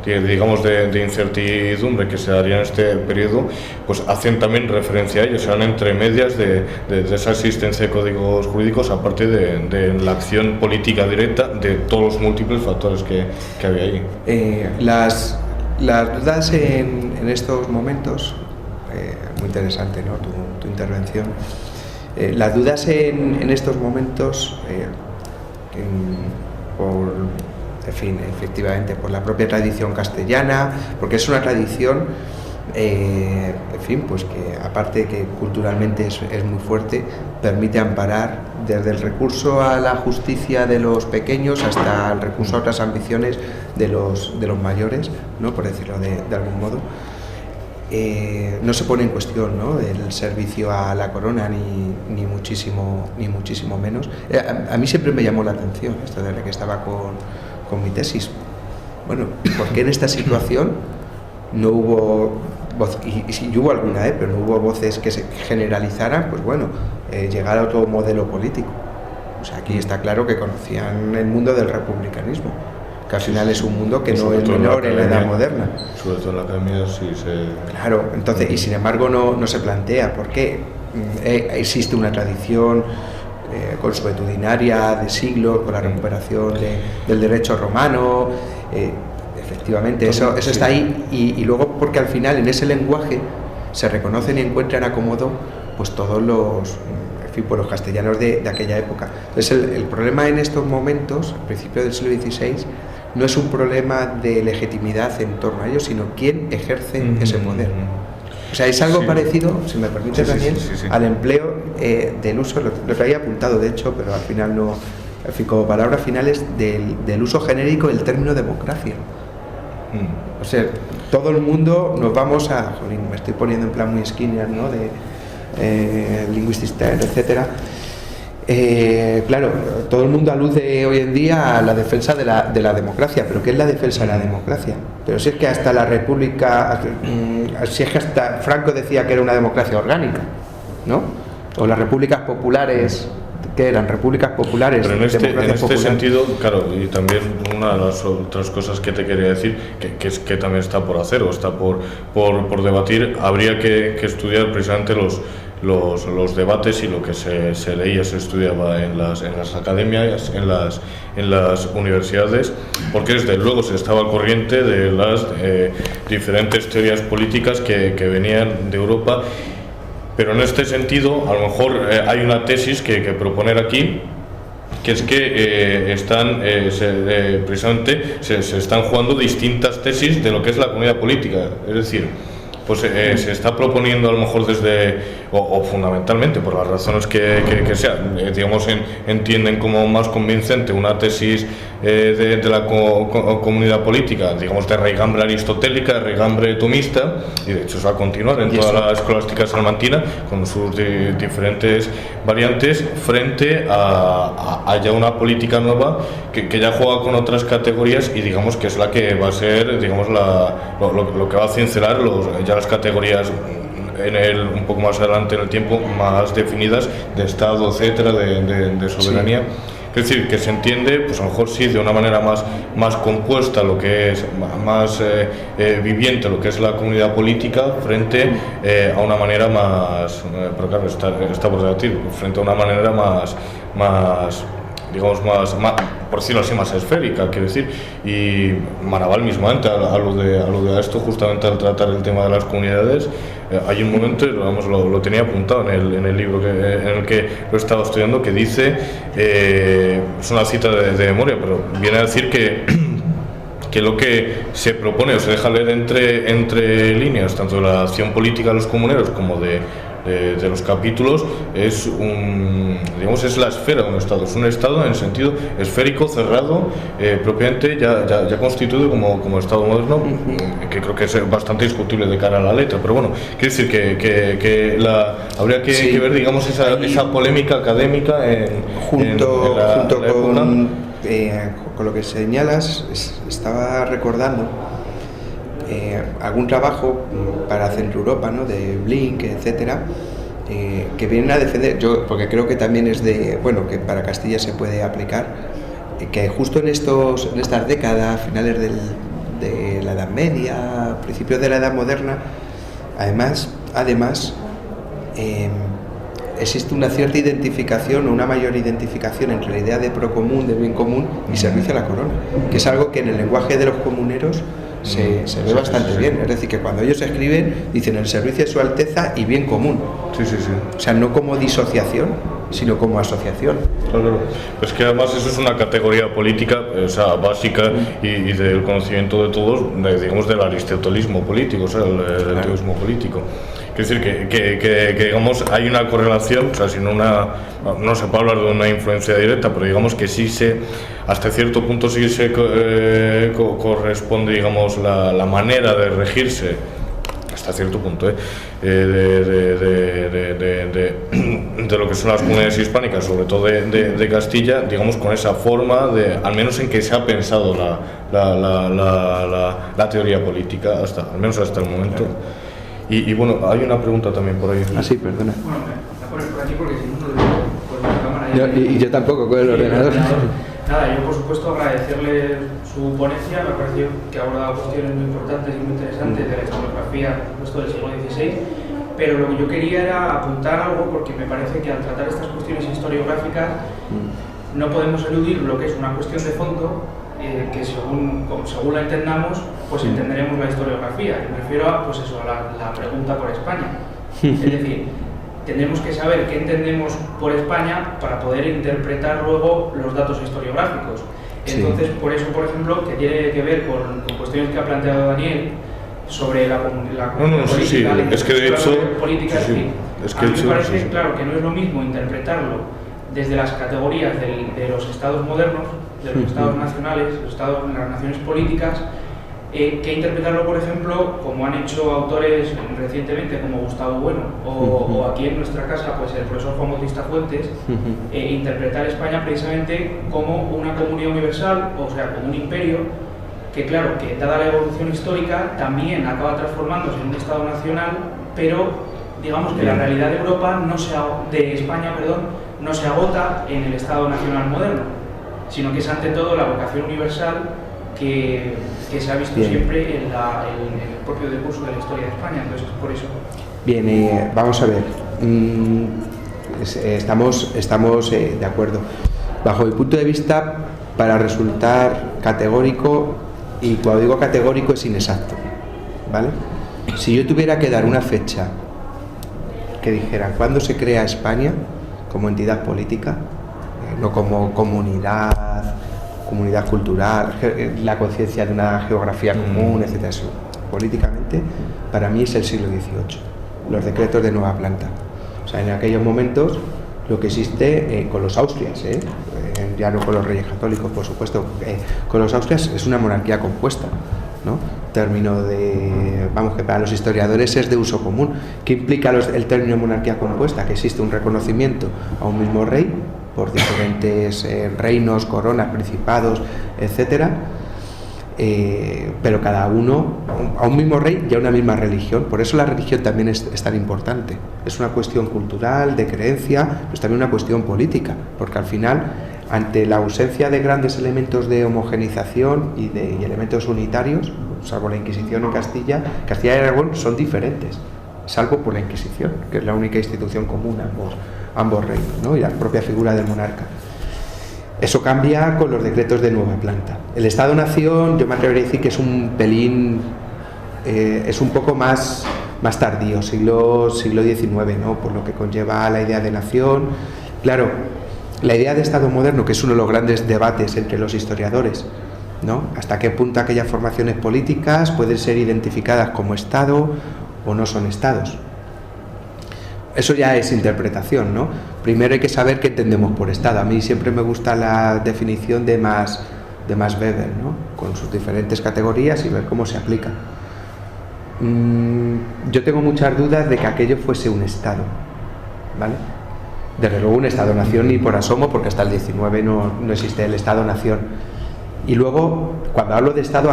digamos de incertidumbre que se daría en este periodo, pues hacen también referencia a ello, se dan entre medias de esa existencia de códigos jurídicos, aparte de la acción política directa de todos los múltiples factores que había ahí. Las dudas en estos momentos, muy interesante, ¿no?, tu intervención. Las dudas en estos momentos, efectivamente, por la propia tradición castellana, porque es una tradición, pues que aparte que culturalmente es muy fuerte, permite amparar desde el recurso a la justicia de los pequeños hasta el recurso a otras ambiciones de los mayores, ¿no?, por decirlo de algún modo. No se pone en cuestión, ¿no?, el servicio a la corona, ni muchísimo menos. A mí siempre me llamó la atención esto desde que estaba con mi tesis. Bueno, ¿por qué en esta situación no hubo voz, y si hubo alguna, pero no hubo voces que se generalizaran, pues bueno, llegar a otro modelo político? O sea, aquí está claro que conocían el mundo del republicanismo, que al final es un mundo que no es menor en la edad moderna. Sobre todo en la academia sí se... Claro, entonces, y sin embargo no se plantea por qué existe una tradición consuetudinaria de siglos, con la recuperación del derecho romano, efectivamente, eso está ahí, y luego porque al final en ese lenguaje se reconocen y encuentran acomodo pues todos los castellanos de aquella época. Entonces el problema en estos momentos, al principio del siglo XVI, no es un problema de legitimidad en torno a ellos, sino quién ejerce ese poder. O sea, es algo parecido, si me permite, Daniel, al empleo del uso, lo traía apuntado de hecho, pero al final no, en fin, como palabras finales, del uso genérico del término democracia. O sea, todo el mundo nos vamos a, me estoy poniendo en plan muy Skinner, ¿no?, de linguistic term, etcétera. Claro, todo el mundo alude hoy en día a la defensa de la democracia, pero ¿qué es la defensa de la democracia? Pero si es que hasta la República, si es que hasta Franco decía que era una democracia orgánica, ¿no? O las repúblicas populares, que eran repúblicas populares. Pero en este sentido, claro, y también una de las otras cosas que te quería decir, que es que también está por hacer o está por debatir, habría que estudiar precisamente los debates y lo que se leía, se estudiaba en las academias, en las universidades, porque desde luego se estaba al corriente de las diferentes teorías políticas que venían de Europa, Pero en este sentido, a lo mejor hay una tesis que proponer aquí, que es que precisamente se están jugando distintas tesis de lo que es la comunidad política. Es decir, pues se está proponiendo a lo mejor o fundamentalmente por las razones que sean, digamos, entienden como más convincente una tesis de la comunidad política, digamos, de raigambre aristotélica, de raigambre tomista, y de hecho eso va a continuar en toda la escolástica salmantina con sus diferentes variantes, frente a ya una política nueva que ya juega con otras categorías, y digamos que es la que va a ser, digamos, lo que va a cincelar ya las categorías un poco más adelante en el tiempo, más definidas, de Estado, etcétera, de soberanía. Es decir, que se entiende, pues a lo mejor sí, de una manera más compuesta, lo que es más viviente, lo que es la comunidad política, frente a una manera más, pero claro, está por debatir, frente a una manera más digamos, más, por decirlo así, más esférica, quiero decir. Y Maraval mismamente alude a esto justamente al tratar el tema de las comunidades. Hay un momento, vamos, lo tenía apuntado en el libro en el que lo he estado estudiando, que dice, es una cita de memoria, pero viene a decir que lo que se propone o se deja leer entre líneas, tanto de la acción política de los comuneros como de los capítulos, es es la esfera de un Estado. Es un Estado en sentido esférico, cerrado, propiamente ya constituido como Estado moderno, que creo que es bastante discutible de cara a la letra, pero bueno, quiere decir que habría que ver, digamos, esa polémica académica junto con lo que señalas. Estaba recordando algún trabajo para Centro Europa, ¿no?, de Blink, etcétera, que vienen a defender, porque creo que también es que para Castilla se puede aplicar, que justo en estas décadas, finales de la Edad Media, principios de la Edad Moderna, además existe una cierta identificación, o una mayor identificación entre la idea de procomún, de bien común, y servicio a la corona, que es algo que en el lenguaje de los comuneros se ve bastante bien. Es decir, que cuando ellos escriben, dicen el servicio de su Alteza y bien común. Sí. O sea, no como disociación, sino como asociación. Claro. Pues que además eso es una categoría política, o sea, básica, y del conocimiento de todos, digamos, del aristotelismo político, o sea, del teísmo político. Es decir, que digamos, hay una correlación, o sea, no se puede hablar de una influencia directa, pero digamos que sí hasta cierto punto sí se corresponde, digamos, la manera de regirse, hasta cierto punto, de lo que son las comunidades hispánicas, sobre todo de Castilla, digamos, con esa forma al menos en que se ha pensado la teoría política, al menos hasta el momento. Y bueno, hay una pregunta también por ahí. Ah, sí, perdona. Bueno, me pones por aquí porque si no lo digo por la cámara. Y yo tampoco con el ordenador. Nada, yo por supuesto agradecerle su ponencia, me ha parecido que ha abordado cuestiones muy importantes y muy interesantes de la historiografía del siglo XVI, pero lo que yo quería era apuntar algo, porque me parece que al tratar estas cuestiones historiográficas no podemos eludir lo que es una cuestión de fondo, que según la entendamos, pues entenderemos la historiografía. Me refiero a la pregunta por España. Es decir, tenemos que saber qué entendemos por España para poder interpretar luego los datos historiográficos. Entonces, por eso, por ejemplo, que tiene que ver con cuestiones que ha planteado Daniel sobre la política, es que de hecho, política, a mí me parece claro que no es lo mismo interpretarlo desde las categorías de los estados modernos, de los estados nacionales, las naciones políticas, que interpretarlo, por ejemplo, como han hecho autores recientemente como Gustavo Bueno o aquí en nuestra casa, pues el profesor Juan Bautista Fuentes, interpretar España precisamente como una comunidad universal, o sea, como un imperio, que claro, que dada la evolución histórica también acaba transformándose en un estado nacional, pero digamos que la realidad de España no se agota en el estado nacional moderno, sino que es ante todo la vocación universal que se ha visto siempre en el propio discurso de la historia de España. Entonces, por eso. Bien, vamos a ver. Estamos de acuerdo. Bajo mi punto de vista, para resultar categórico, y cuando digo categórico es inexacto, ¿vale? Si yo tuviera que dar una fecha que dijera cuándo se crea España como entidad política, no como comunidad cultural, la conciencia de una geografía común, etcétera. Políticamente, para mí es el siglo XVIII, los decretos de nueva planta. O sea, en aquellos momentos lo que existe con los Austrias, ya no con los reyes católicos, por supuesto, con los Austrias es una monarquía compuesta, ¿no? Término de, vamos, que para los historiadores es de uso común. ¿Qué implica el término monarquía compuesta? Que existe un reconocimiento a un mismo rey por diferentes reinos, coronas, principados, etcétera, pero cada uno a un mismo rey y a una misma religión. Por eso la religión también es tan importante. Es una cuestión cultural, de creencia, pero es también una cuestión política, porque al final, ante la ausencia de grandes elementos de homogenización y elementos unitarios, salvo la Inquisición en Castilla y Aragón son diferentes, salvo por la Inquisición, que es la única institución común a ambos reinos, ¿no? Y la propia figura del monarca. Eso cambia con los decretos de nueva planta. El Estado-Nación, yo me atrevería a decir que es un pelín, es un poco más tardío, siglo XIX, ¿no? Por lo que conlleva la idea de nación. Claro, la idea de Estado moderno, que es uno de los grandes debates entre los historiadores, ¿no? Hasta qué punto aquellas formaciones políticas pueden ser identificadas como Estado o no son Estados. Eso ya es interpretación, ¿no? Primero hay que saber qué entendemos por Estado. A mí siempre me gusta la definición de Max Weber, ¿no? Con sus diferentes categorías y ver cómo se aplica. Yo tengo muchas dudas de que aquello fuese un Estado, ¿vale? Desde luego un Estado-nación ni por asomo, porque hasta el 19 no existe el Estado-nación. Y luego, cuando hablo de Estado,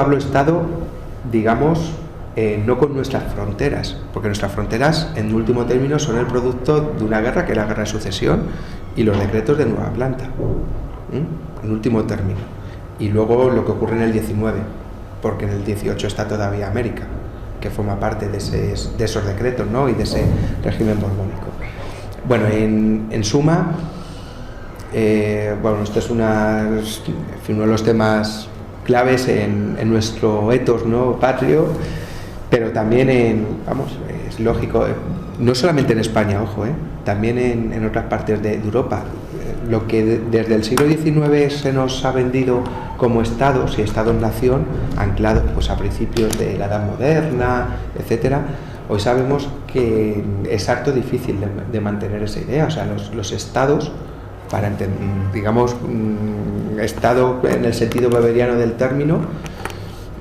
digamos, no con nuestras fronteras, porque nuestras fronteras, en último término, son el producto de una guerra, que es la guerra de sucesión, y los decretos de nueva planta, en último término. Y luego lo que ocurre en el 19, porque en el 18 está todavía América, que forma parte de esos decretos, ¿no? Y de ese régimen borbónico. Bueno, en suma, esto es uno de los temas claves en nuestro ethos, ¿no? Patrio, pero también es lógico, no solamente en España, ojo, también en otras partes de Europa. Lo que desde el siglo XIX se nos ha vendido como estados y estados-nación, anclados pues a principios de la Edad Moderna, etcétera, hoy sabemos que es harto difícil de mantener esa idea. O sea, los estados, para entender, digamos, estado en el sentido weberiano del término,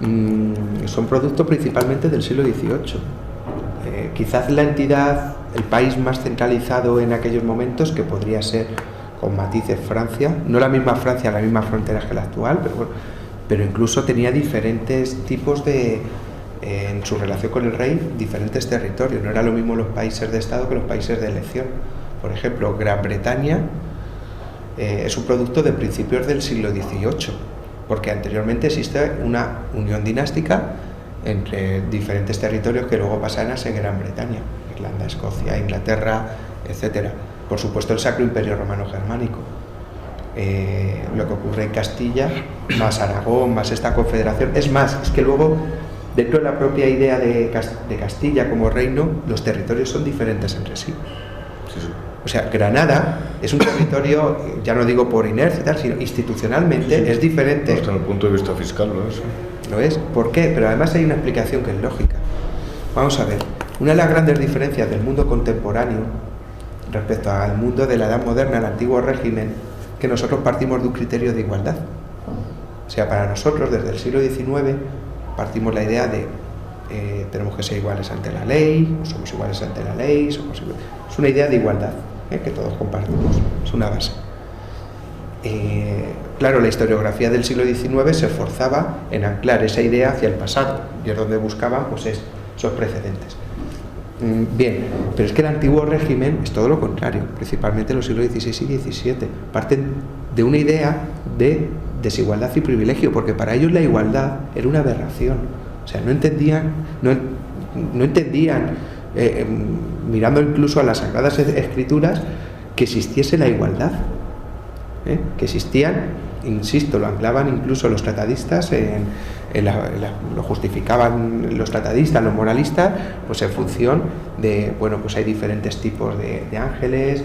son producto principalmente del siglo XVIII. Quizás la entidad, el país más centralizado en aquellos momentos, que podría ser, con matices, Francia, no la misma Francia, las mismas fronteras que la actual, pero incluso tenía diferentes tipos en su relación con el rey, diferentes territorios. No era lo mismo los países de Estado que los países de elección. Por ejemplo, Gran Bretaña es un producto de principios del siglo XVIII, porque anteriormente existe una unión dinástica entre diferentes territorios que luego pasan a ser Gran Bretaña, Irlanda, Escocia, Inglaterra, etcétera. Por supuesto, el Sacro Imperio Romano Germánico. Lo que ocurre en Castilla, más Aragón, más esta confederación. Es más, es que luego, dentro de la propia idea de Castilla como reino, los territorios son diferentes entre sí. O sea, Granada es un territorio, ya no digo por inercia y tal, sino institucionalmente es diferente. Hasta el punto de vista fiscal lo es. Lo es. ¿Por qué? Pero además hay una explicación que es lógica. Vamos a ver, una de las grandes diferencias del mundo contemporáneo respecto al mundo de la Edad Moderna, el antiguo régimen, que nosotros partimos de un criterio de igualdad. O sea, para nosotros, desde el siglo XIX, partimos la idea de tenemos que ser iguales ante la ley, somos iguales ante la ley, es una idea de igualdad, que todos compartimos, es una base. Claro, la historiografía del siglo XIX se esforzaba en anclar esa idea hacia el pasado, y es donde buscaban pues esos precedentes. Bien, pero es que el antiguo régimen es todo lo contrario, principalmente los siglos XVI y XVII. Parten de una idea de desigualdad y privilegio, porque para ellos la igualdad era una aberración. O sea, no entendían, mirando incluso a las Sagradas Escrituras, que existiese la igualdad, que existían insisto, lo anclaban incluso los tratadistas, lo justificaban los tratadistas, los moralistas, pues en función de, bueno, pues hay diferentes tipos de ángeles,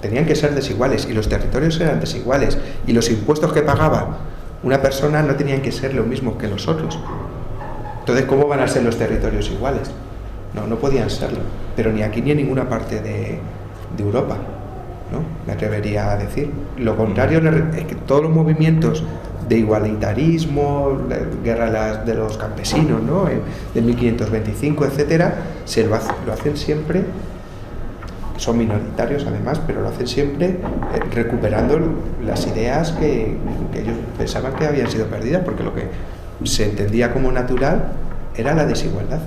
tenían que ser desiguales, y los territorios eran desiguales, y los impuestos que pagaba una persona no tenían que ser lo mismo que los otros. Entonces, ¿cómo van a ser los territorios iguales? No podían serlo, pero ni aquí ni en ninguna parte de Europa, ¿no? Me atrevería a decir. Lo contrario es que todos los movimientos de igualitarismo, la guerra de los campesinos, ¿no? De 1525, etcétera, lo hacen siempre, son minoritarios además, pero lo hacen siempre recuperando las ideas que ellos pensaban que habían sido perdidas, porque lo que se entendía como natural era la desigualdad.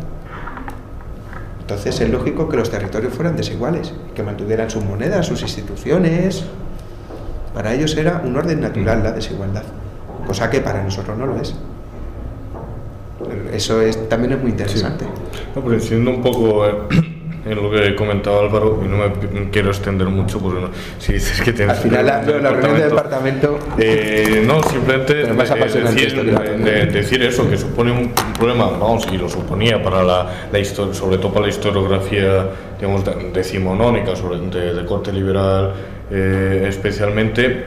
Entonces es lógico que los territorios fueran desiguales, que mantuvieran sus monedas, sus instituciones. Para ellos era un orden natural la desigualdad, cosa que para nosotros no lo es. Eso también es muy interesante. Sí. No, pero siendo un poco en lo que comentaba Álvaro, y no me quiero extender mucho, porque si dices que tienes... Al final la reunión del departamento... no, simplemente decir eso, que supone un problema, vamos, y lo suponía para la historia, sobre todo para la historiografía, digamos, decimonónica, de corte liberal, especialmente,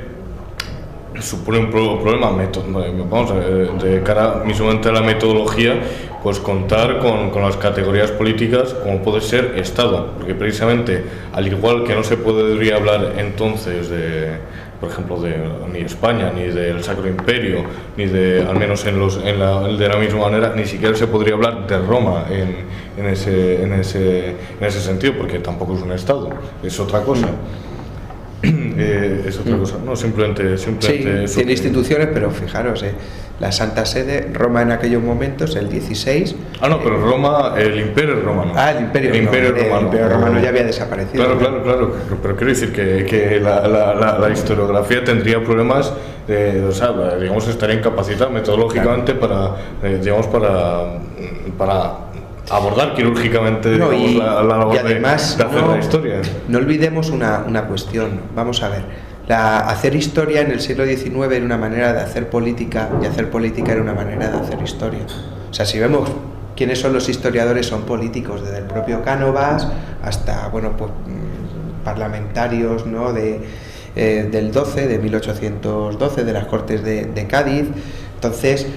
supone un problema de cara mismamente a la metodología, pues contar con las categorías políticas como puede ser Estado, porque precisamente al igual que no se podría hablar entonces por ejemplo, ni España, ni del Sacro Imperio, ni al menos de la misma manera, ni siquiera se podría hablar de Roma en ese sentido, porque tampoco es un Estado, es otra cosa. Es otra cosa, no, simplemente sí, tiene instituciones, pero fijaros, la Santa Sede, Roma en aquellos momentos, el 16... pero Roma, el Imperio Romano. El Imperio Romano ya había desaparecido. Claro, pero quiero decir que la historiografía tendría problemas, digamos, estaría incapacitada metodológicamente para abordar quirúrgicamente la labor además, de hacer la historia. No olvidemos una cuestión. Vamos a ver, hacer historia en el siglo XIX era una manera de hacer política, y hacer política era una manera de hacer historia. O sea, si vemos quiénes son los historiadores, son políticos, desde el propio Cánovas hasta, bueno, pues parlamentarios, ¿no? Del 12, de 1812, de las Cortes de Cádiz. Entonces,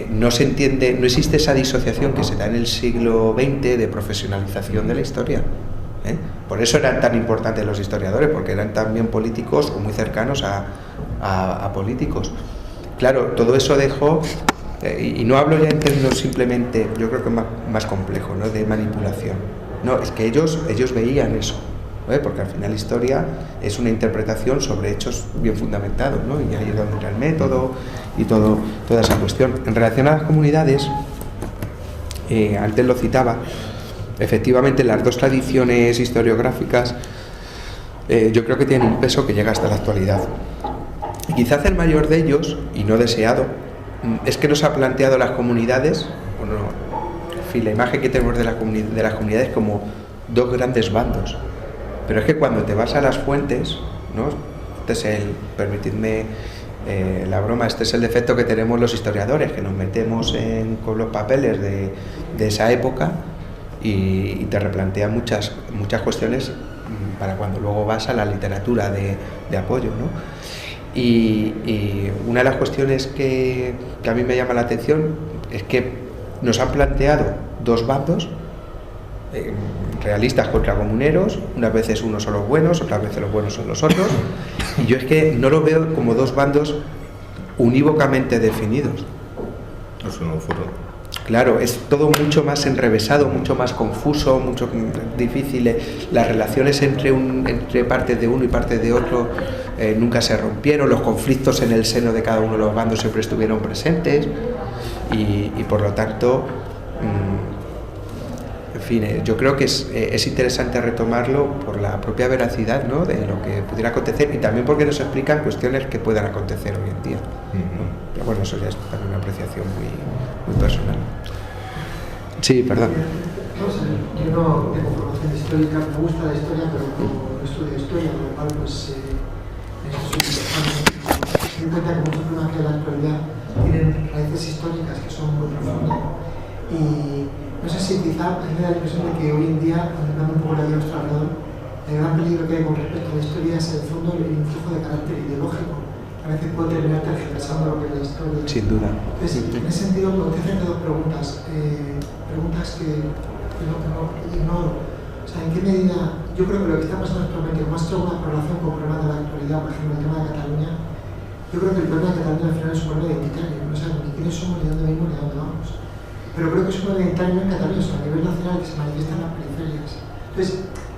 no se entiende, no existe esa disociación que se da en el siglo XX de profesionalización de la historia. Por eso eran tan importantes los historiadores, porque eran también políticos o muy cercanos a políticos. Claro, todo eso dejó, y no hablo ya en términos simplemente, yo creo que más complejo, ¿no? De manipulación. No, es que ellos veían eso, porque al final la historia es una interpretación sobre hechos bien fundamentados, ¿no? Y ahí es donde entra el método y toda esa cuestión. En relación a las comunidades, antes lo citaba, efectivamente las dos tradiciones historiográficas yo creo que tienen un peso que llega hasta la actualidad. Y quizás el mayor de ellos, y no deseado, es que nos ha planteado las comunidades, en fin, la imagen que tenemos de las comunidades como dos grandes bandos. Pero es que cuando te vas a las fuentes, ¿no? Permitidme la broma, este es el defecto que tenemos los historiadores, que nos metemos con los papeles de esa época y te replantean muchas cuestiones para cuando luego vas a la literatura de apoyo, ¿no? Y una de las cuestiones que a mí me llama la atención es que nos han planteado dos bandos, realistas contra comuneros, unas veces unos son los buenos, otras veces los buenos son los otros, y yo es que no lo veo como dos bandos unívocamente definidos. Eso no fueron. Claro, es todo mucho más enrevesado, mucho más confuso, mucho difícil. Las relaciones entre partes de uno y partes de otro nunca se rompieron, los conflictos en el seno de cada uno de los bandos siempre estuvieron presentes y por lo tanto, en fin, yo creo que es interesante retomarlo por la propia veracidad, ¿no? De lo que pudiera acontecer y también porque nos explican cuestiones que puedan acontecer hoy en día, ¿no? Pero bueno, eso ya es también una apreciación muy personal. Sí, perdón. Yo no tengo formación histórica, me gusta la historia, pero no estudio historia, por lo cual pues en estos últimos años me doy cuenta que muchos problemas que en la actualidad tienen raíces históricas que son muy profundas. Y no sé si quizá a mí me da la impresión de que hoy en día, contemplando un poco la vida a nuestro alrededor, el gran peligro que hay con respecto a la historia es en el fondo el influjo de carácter ideológico, que a veces puede terminar tergiversando lo que es la historia. Sin duda. Entonces, en ese sentido, me gustaría hacerte dos preguntas. Preguntas que no ignoro. O sea, ¿en qué medida? Yo creo que lo que está pasando actualmente, como ha hecho una correlación con problemas de la actualidad, por ejemplo, el tema de Cataluña, yo creo que el problema de Cataluña al final es un problema identitario. No sabemos ni quiénes somos, ni dónde venimos, ni dónde vamos. Pero creo que es un problema identitario en Cataluña, sino a nivel nacional, que se manifiesta en las periferias. Entonces,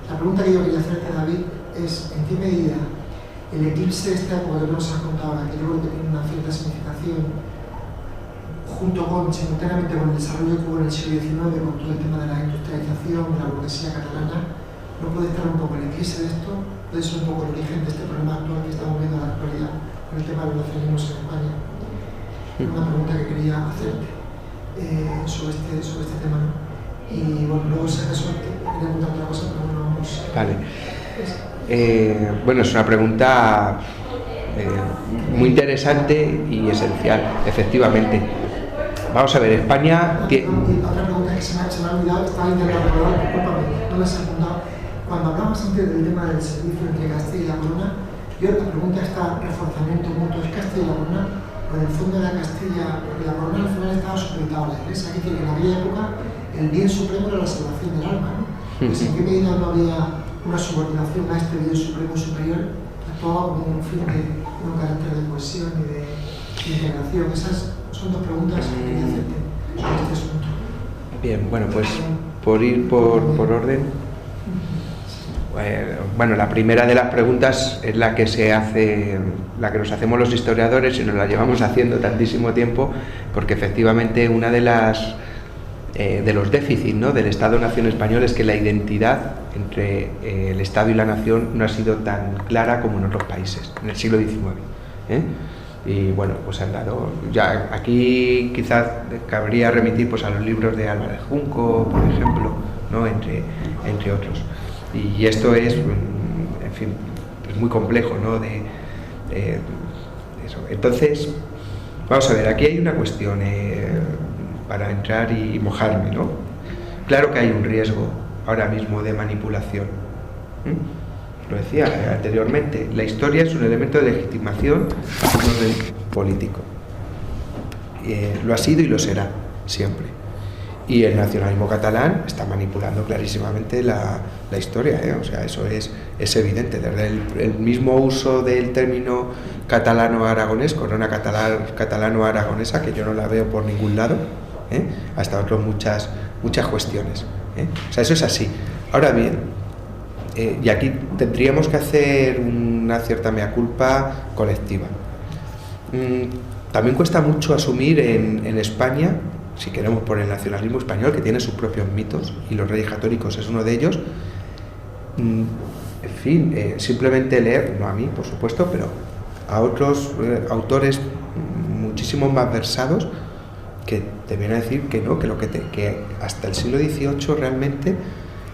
la pregunta que yo quería hacerte, David, es ¿en qué medida el eclipse de esta época que nos has contado ahora, que yo creo que tiene una cierta significación, junto con, simultáneamente con el desarrollo que hubo en el siglo XIX, con todo el tema de la industrialización, de la burguesía catalana, no puede estar un poco el eclipse de esto, puede ser un poco el origen de este problema actual que estamos viendo en la actualidad con el tema de los nacionalismos en España? Una pregunta que quería hacerte sobre este tema, ¿no? Y bueno, luego si acaso quería preguntar otra cosa, pero bueno, vamos. Vale. Bueno, es una pregunta muy interesante y esencial, efectivamente. Vamos a ver, España tiene... Otra pregunta que se me ha olvidado, estaba intentando recordar, discúlpame, no me has apuntado. Cuando hablamos antes del tema del servicio entre Castilla y la Corona, yo la pregunta está reforzamiento mutuo, ¿es Castilla y la Corona? Pues en el fondo era Castilla, porque la Corona al final estaba supeditada a la Iglesia, que en aquella época el bien supremo era la salvación del alma, ¿no? Pues en qué medida no había una subordinación a este bien supremo superior, actuaba como un fin de un carácter de cohesión y de integración. Esas son dos preguntas que quería hacerte sobre este asunto. Bien, bueno, pues por ir por orden. Bueno, la primera de las preguntas es la que se hace, la que nos hacemos los historiadores y nos la llevamos haciendo tantísimo tiempo, porque efectivamente una de las de los déficits, ¿no?, del Estado-Nación español es que la identidad entre el Estado y la Nación no ha sido tan clara como en otros países, en el siglo XIX. Y bueno, pues han dado, ya aquí quizás cabría remitir pues a los libros de Álvarez Junco, por ejemplo, ¿no?, entre otros. Y esto es, en fin, es muy complejo, ¿no?, de eso. Entonces, vamos a ver, aquí hay una cuestión para entrar y mojarme, ¿no? Claro que hay un riesgo ahora mismo de manipulación. Lo decía anteriormente, la historia es un elemento de legitimación a un orden político. Lo ha sido y lo será, siempre. Y el nacionalismo catalán está manipulando clarísimamente la historia, o sea, eso es evidente. Desde el mismo uso del término catalano-aragonés, corona catalano-aragonesa, que yo no la veo por ningún lado, hasta otras muchas cuestiones. O sea, eso es así. Ahora bien, y aquí tendríamos que hacer una cierta mea culpa colectiva. También cuesta mucho asumir en España, si queremos, por el nacionalismo español, que tiene sus propios mitos, y los reyes católicos es uno de ellos. En fin, simplemente leer, no a mí, por supuesto, pero a otros autores muchísimo más versados, que te vienen a decir que no, que hasta el siglo XVIII realmente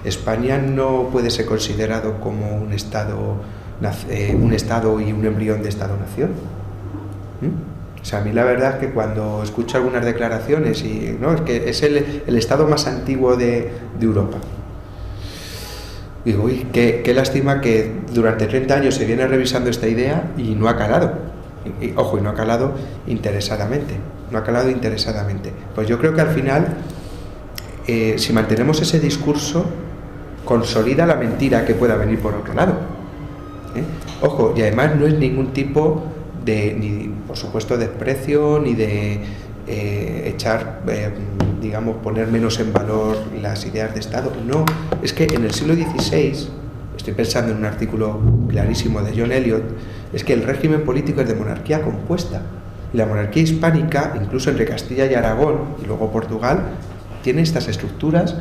España no puede ser considerado como un estado y un embrión de Estado-nación. O sea, a mí la verdad es que cuando escucho algunas declaraciones, y no, es que es el estado más antiguo de Europa, digo, uy, qué lástima que durante 30 años se viene revisando esta idea y no ha calado. Ojo, y no ha calado interesadamente. Pues yo creo que al final, si mantenemos ese discurso, consolida la mentira que pueda venir por otro lado. Ojo, y además no es ningún tipo de, ni por supuesto, desprecio, ni de echar, digamos, poner menos en valor las ideas de Estado. No, es que en el siglo XVI, estoy pensando en un artículo clarísimo de John Eliot, es que el régimen político es de monarquía compuesta. Y la monarquía hispánica, incluso entre Castilla y Aragón, y luego Portugal, tiene estas estructuras,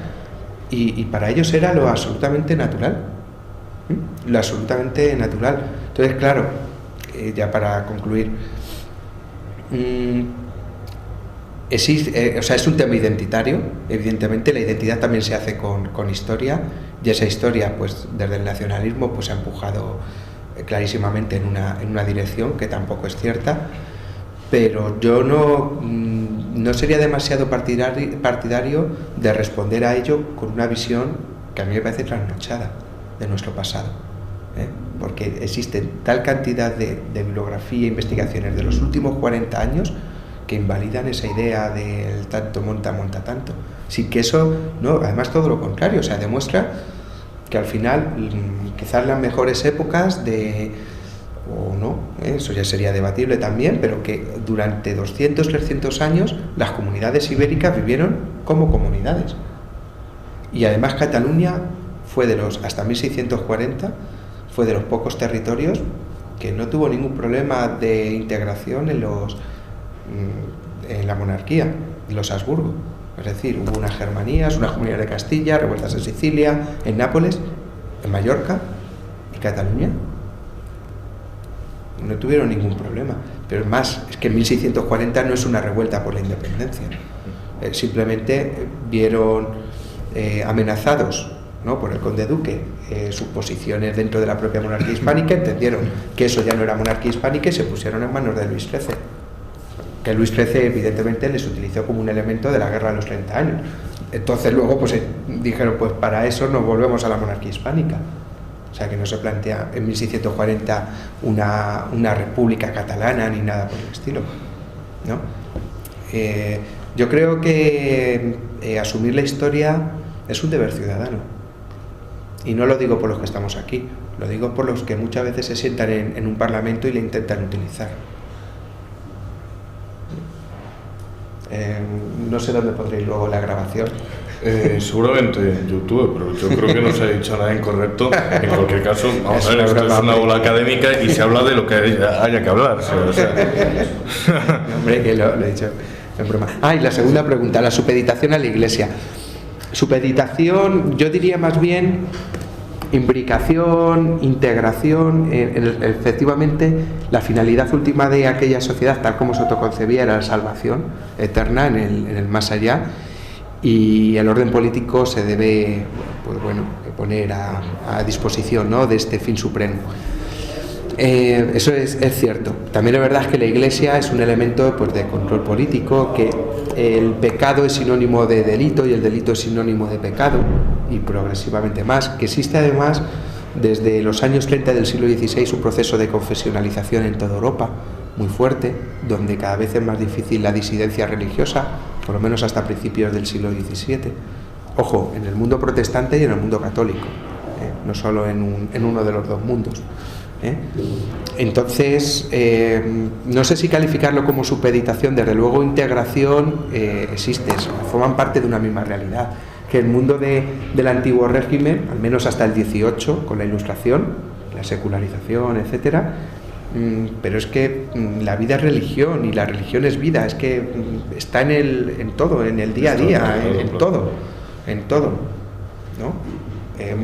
y para ellos era lo absolutamente natural. Lo absolutamente natural. Entonces, claro, ya para concluir, o sea, es un tema identitario. Evidentemente la identidad también se hace con historia, y esa historia, pues desde el nacionalismo, pues ha empujado clarísimamente en una dirección que tampoco es cierta, pero yo no sería demasiado partidario de responder a ello con una visión que a mí me parece trasnochada de nuestro pasado, porque existe tal cantidad de bibliografía e investigaciones de los últimos 40 años que invalidan esa idea del tanto monta tanto. Sí que eso, no, además todo lo contrario, o sea, demuestra que al final quizás las mejores épocas o no, eso ya sería debatible también, pero que durante 200, 300 años las comunidades ibéricas vivieron como comunidades. Y además Cataluña fue hasta 1640, fue de los pocos territorios que no tuvo ningún problema de integración en la monarquía, en los Habsburgo. Es decir, hubo unas germanías, unas comunidades de Castilla, revueltas en Sicilia, en Nápoles, en Mallorca y Cataluña. No tuvieron ningún problema. Pero más, es que en 1640 no es una revuelta por la independencia. Simplemente vieron amenazados, ¿no?, por el conde duque sus posiciones dentro de la propia monarquía hispánica, entendieron que eso ya no era monarquía hispánica y se pusieron en manos de Luis XIII. Que Luis XIII evidentemente les utilizó como un elemento de la guerra de los 30 años. Entonces luego pues dijeron, pues para eso nos volvemos a la monarquía hispánica. O sea que no se plantea en 1640 una república catalana ni nada por el estilo, ¿no? Yo creo que asumir la historia es un deber ciudadano. Y no lo digo por los que estamos aquí, lo digo por los que muchas veces se sientan en un parlamento y le intentan utilizar. No sé dónde pondréis luego la grabación. Seguramente en YouTube, pero yo creo que no se ha dicho nada incorrecto. En cualquier caso, vamos a ver, esto es una aula académica y se habla de lo que haya que hablar. O sea. Hombre, que lo he dicho en broma. Y la segunda pregunta, la supeditación a la Iglesia. Supeditación, yo diría más bien imbricación, integración. Efectivamente, la finalidad última de aquella sociedad, tal como se autoconcebía, era la salvación eterna en el más allá, y el orden político se debe, pues bueno, poner a disposición, ¿no?, de este fin supremo. Eso es cierto. También es verdad que la Iglesia es un elemento, pues, de control político, que el pecado es sinónimo de delito y el delito es sinónimo de pecado, y progresivamente más, que existe además desde los años 30 del siglo XVI un proceso de confesionalización en toda Europa muy fuerte, donde cada vez es más difícil la disidencia religiosa, por lo menos hasta principios del siglo XVII. Ojo, en el mundo protestante y en el mundo católico, no solo en uno de los dos mundos. Entonces, no sé si calificarlo como supeditación. Desde luego integración existe, forman parte de una misma realidad, que el mundo del antiguo régimen, al menos hasta el 18, con la Ilustración, la secularización, etcétera, pero es que la vida es religión y la religión es vida, es que está en todo, en el día a día, en todo, ¿no?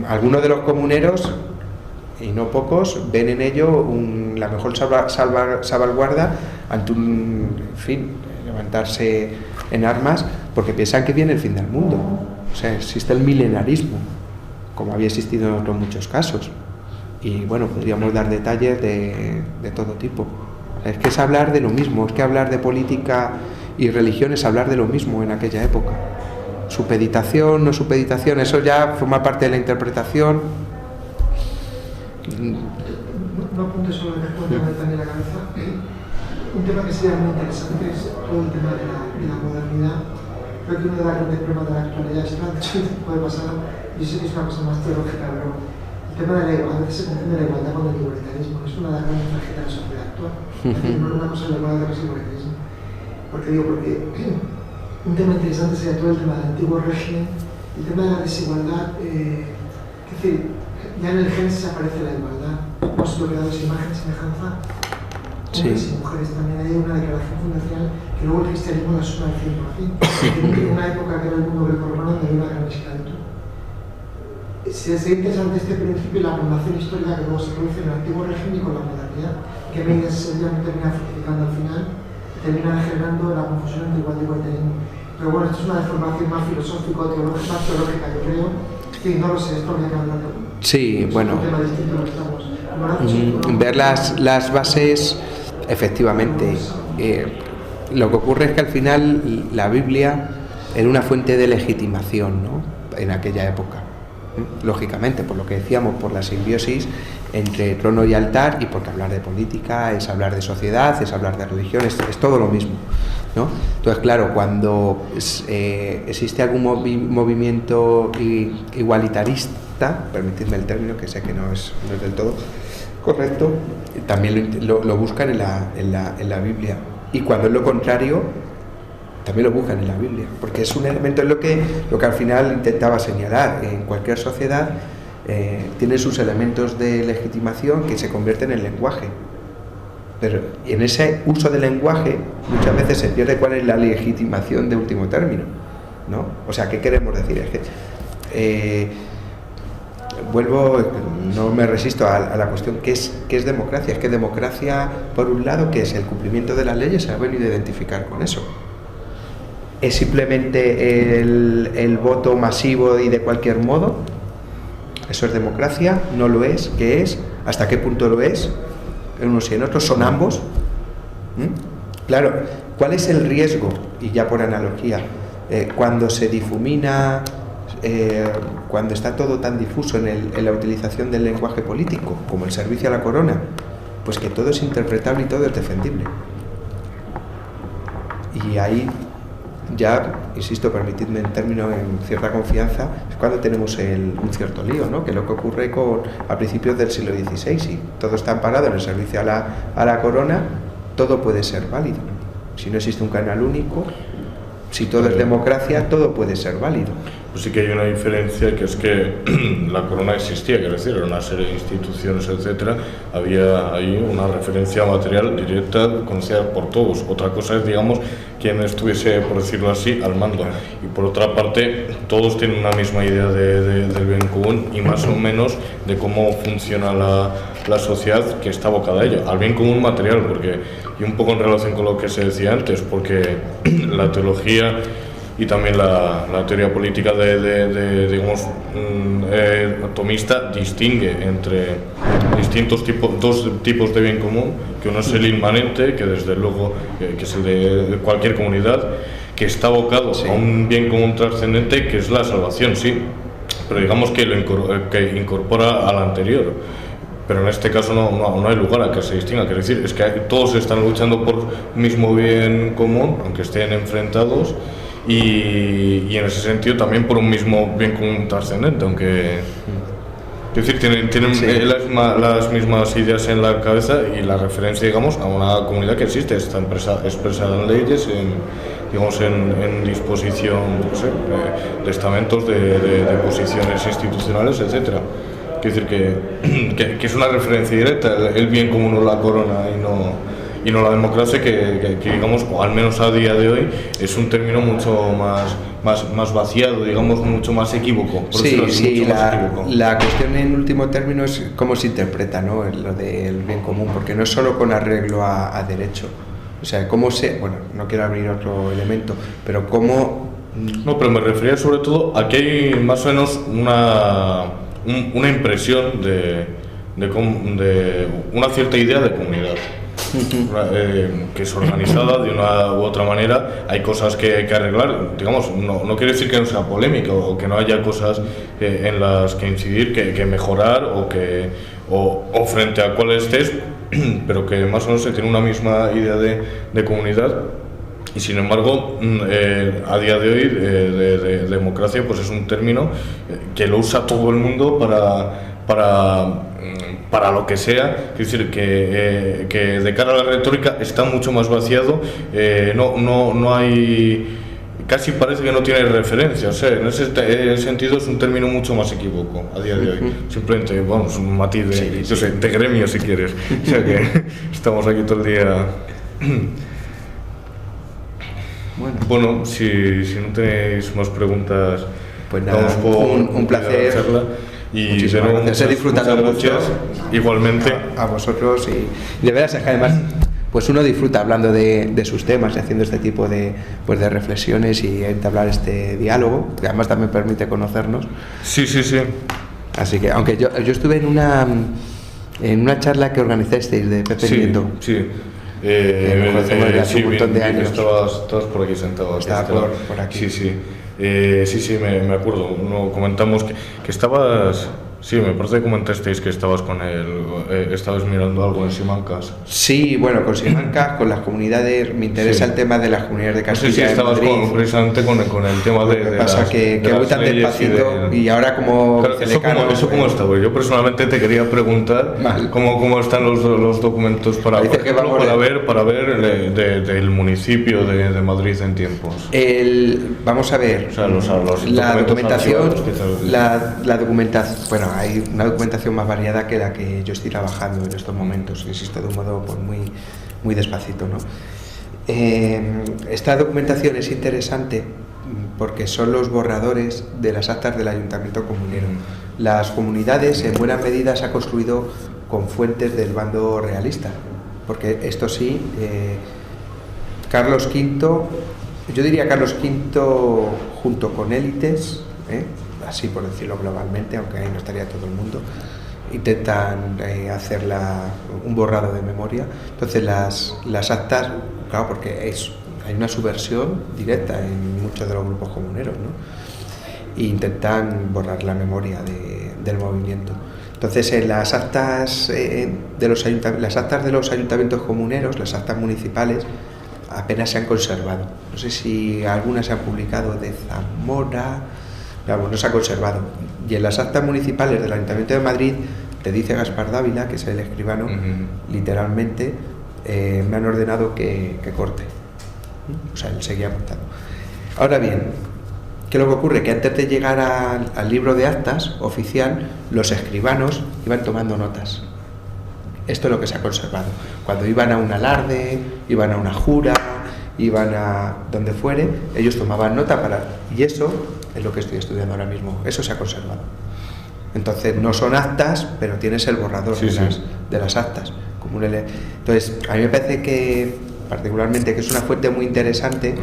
Algunos de los comuneros, y no pocos, ven en ello la mejor salvaguarda ante levantarse en armas, porque piensan que viene el fin del mundo. O sea, existe el milenarismo, como había existido en otros muchos casos. Y bueno, podríamos dar detalles de todo tipo. Es que es hablar de lo mismo, es que hablar de política y religión es hablar de lo mismo en aquella época. Supeditación, no supeditación, eso ya forma parte de la interpretación. No apunte solo el tema que me está en la cabeza. Un tema que sería muy interesante es todo el tema de la modernidad. Creo que uno de los grandes problemas de la actualidad es que puede pasar, yo sé que es una cosa más teológica, pero el tema de la igualdad, a veces se confunde la igualdad con el igualitarismo, es una de las grandes tragedias de la sociedad actual. Una cosa es la igualdad, otra es el igualitarismo. Porque un tema interesante sería todo el tema del antiguo régimen, el tema de la desigualdad, es decir, ya en el Génesis aparece la igualdad, hemos logrado esa imagen, semejanza, hombres y mujeres. También hay una declaración fundacional que luego el cristianismo la asume al 100%. En una época que era el mundo grecorromano donde había una gran esclavitud. Sería interesante este principio y la relación histórica que luego se produce en el antiguo régimen y con la modernidad, que medidas se termina fructificando al final y termina generando la confusión entre igualdad y igualitarismo. Pero bueno, esto es una deformación más filosófica, más teológica, yo creo, que Sí, no lo sé, esto habría que hablarlo. Sí, bueno. Es un tema distinto a lo que estamos. Ver las bases, efectivamente. Lo que ocurre es que al final la Biblia era una fuente de legitimación, ¿no? En aquella época. Lógicamente, por lo que decíamos, por la simbiosis entre trono y altar, y porque hablar de política es hablar de sociedad, es hablar de religión, es todo lo mismo, ¿no? Entonces, claro, cuando existe algún movimiento igualitarista, permitidme el término, que sé que no es del todo correcto, también lo buscan en la Biblia. Y cuando es lo contrario, también lo buscan en la Biblia, porque es un elemento, es lo que al final intentaba señalar. En cualquier sociedad tiene sus elementos de legitimación que se convierten en lenguaje, pero en ese uso del lenguaje muchas veces se pierde cuál es la legitimación de último término, ¿no? O sea, ¿qué queremos decir? Es que no me resisto a la cuestión, ¿qué es democracia? Es que democracia, por un lado, que es el cumplimiento de las leyes, se ha venido a identificar con eso. ¿Es simplemente el voto masivo y de cualquier modo? ¿Eso es democracia? ¿No lo es? ¿Qué es? ¿Hasta qué punto lo es? En unos y en otros, ¿son ambos? Claro, ¿cuál es el riesgo? Y ya por analogía, cuando se difumina, cuando está todo tan difuso en la utilización del lenguaje político, como el servicio a la corona, pues que todo es interpretable y todo es defendible. Y ahí ya, insisto, permitidme el término en cierta confianza, es cuando tenemos un cierto lío, ¿no? Que es lo que ocurre a principios del siglo XVI, si todo está amparado en el servicio a la corona, todo puede ser válido. Si no existe un canal único, si todo es democracia, todo puede ser válido. Pues sí que hay una diferencia, que es que la corona existía, quiero decir, era una serie de instituciones, etcétera, había ahí una referencia material directa, conocida por todos. Otra cosa es, digamos, quien estuviese, por decirlo así, al mando. Y por otra parte, todos tienen una misma idea del bien común y más o menos de cómo funciona la sociedad que está abocada a ello, al bien común material, porque, y un poco en relación con lo que se decía antes, porque la teología y también la teoría política digamos, atomista distingue entre dos tipos de bien común, que uno es el inmanente, que desde luego que es el de cualquier comunidad, que está abocado a un bien común trascendente, que es la salvación, sí, pero digamos que incorpora al anterior. Pero en este caso no hay lugar a que se distinga, quiero decir, es que todos están luchando por un mismo bien común, aunque estén enfrentados, y en ese sentido también por un mismo bien común trascendente, aunque es decir, tienen sí, las mismas ideas en la cabeza y la referencia, digamos, a una comunidad que existe, está expresada en leyes, en disposición, no sé, de estamentos, de posiciones institucionales, etcétera. Quiero decir que es una referencia directa, el bien común o la corona y no la democracia, que digamos, o al menos a día de hoy, es un término mucho más vaciado, digamos, mucho más equívoco. Sí, la cuestión en último término es cómo se interpreta, ¿no?, lo del bien común, porque no es solo con arreglo a derecho. O sea, bueno, no quiero abrir otro elemento, pero cómo... No, pero me refería sobre todo a que hay más o menos una impresión de una cierta idea de comunidad. Que es organizada de una u otra manera, hay cosas que arreglar, digamos, no quiere decir que no sea polémica o que no haya cosas en las que incidir, que mejorar o frente a cuál estés, pero que más o menos se tiene una misma idea de comunidad. Y sin embargo, a día de hoy, de democracia, pues es un término que lo usa todo el mundo para lo que sea. Es decir, que de cara a la retórica está mucho más vaciado, no hay, casi parece que no tiene referencia, o sea, en ese sentido es un término mucho más equívoco a día de hoy. Simplemente, vamos, un matiz de gremio, si quieres. O sea que estamos aquí todo el día. Bueno, si no tenéis más preguntas, pues nada, un placer. Y de nuevo, muchas gracias, he disfrutado mucho. Igualmente a vosotros, y de veras es que además pues uno disfruta hablando de sus temas y haciendo este tipo de reflexiones y entablar este diálogo, que además también permite conocernos. Sí. Así que, aunque yo estuve en una charla que organizasteis de Pepe Nieto. Sí. Nos conocemos desde hace un montón de años. Estabas por aquí sentado. Estaba por aquí. Sí, me acuerdo. Comentamos que estabas... Sí, me parece que comentasteis que estabas estabas mirando algo en Simancas. Sí, bueno, con Simancas, con las comunidades, me interesa el tema de las comunidades de Castilla. No sé si estabas precisamente con el tema de... Lo que pasa es que voy tan despacito y ahora como... Claro, eso cómo está, pues yo personalmente te quería preguntar cómo están los documentos para ver del municipio de Madrid en tiempos. Vamos a ver, o sea, la documentación, bueno, hay una documentación más variada que la que yo estoy trabajando en estos momentos, insisto, de un modo pues, muy despacito, ¿no? Esta documentación es interesante porque son los borradores de las actas del ayuntamiento comunero. Las comunidades en buena medida se han construido con fuentes del bando realista, porque esto sí, Carlos V, yo diría Carlos V junto con élites, así por decirlo globalmente, aunque ahí no estaría todo el mundo, intentan hacer un borrado de memoria. Entonces las actas, claro, porque hay una subversión directa en muchos de los grupos comuneros, ¿no? E intentan borrar la memoria del movimiento. Entonces en las actas de los ayuntamientos comuneros, las actas municipales, apenas se han conservado. No sé si algunas se han publicado de Zamora, no se ha conservado. Y en las actas municipales del Ayuntamiento de Madrid, te dice Gaspar Dávila, que es el escribano, literalmente, me han ordenado que corte. O sea, él seguía apuntando. Ahora bien, ¿qué es lo que ocurre? Que antes de llegar al libro de actas oficial, los escribanos iban tomando notas. Esto es lo que se ha conservado. Cuando iban a un alarde, iban a una jura, iban a donde fuere, ellos tomaban nota y eso es lo que estoy estudiando ahora mismo. Eso se ha conservado. Entonces no son actas, pero tienes el borrador de las actas. Entonces a mí me parece que particularmente que es una fuente muy interesante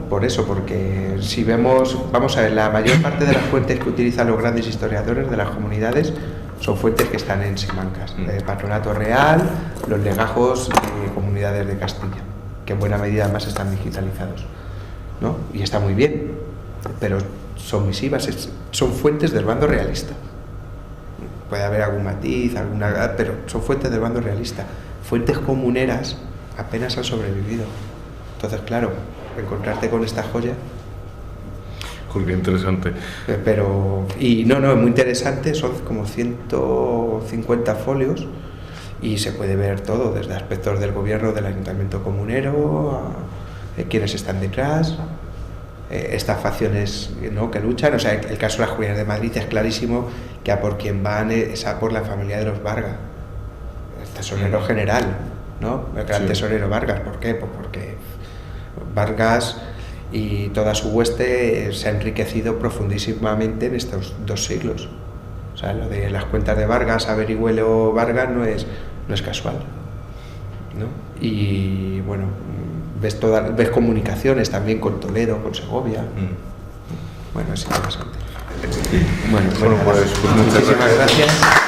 por eso, porque si vemos, vamos a ver, la mayor parte de las fuentes que utilizan los grandes historiadores de las comunidades son fuentes que están en Simancas, el Patronato Real, los legajos de comunidades de Castilla, que en buena medida además están digitalizados, ¿no? Y está muy bien, pero son misivas, son fuentes del bando realista. Puede haber algún matiz, pero son fuentes del bando realista. Fuentes comuneras apenas han sobrevivido. Entonces, claro, encontrarte con esta joya. Qué interesante. Es muy interesante, son como 150 folios y se puede ver todo, desde aspectos del gobierno, del ayuntamiento comunero, a quienes están detrás, estas facciones, ¿no?, que luchan. O sea, el caso de las Comunidades de Madrid es clarísimo que a por quien van es a por la familia de los Vargas, el tesorero general, ¿no? El gran tesorero Vargas. ¿Por qué? Pues porque Vargas y toda su hueste se ha enriquecido profundísimamente en estos 2 siglos. O sea, lo de las cuentas de Vargas, Averigüelo Vargas, no es casual, ¿no? Y bueno, ves comunicaciones también con Toledo, con Segovia. Bueno, es interesante. Bueno, pues muchísimas gracias.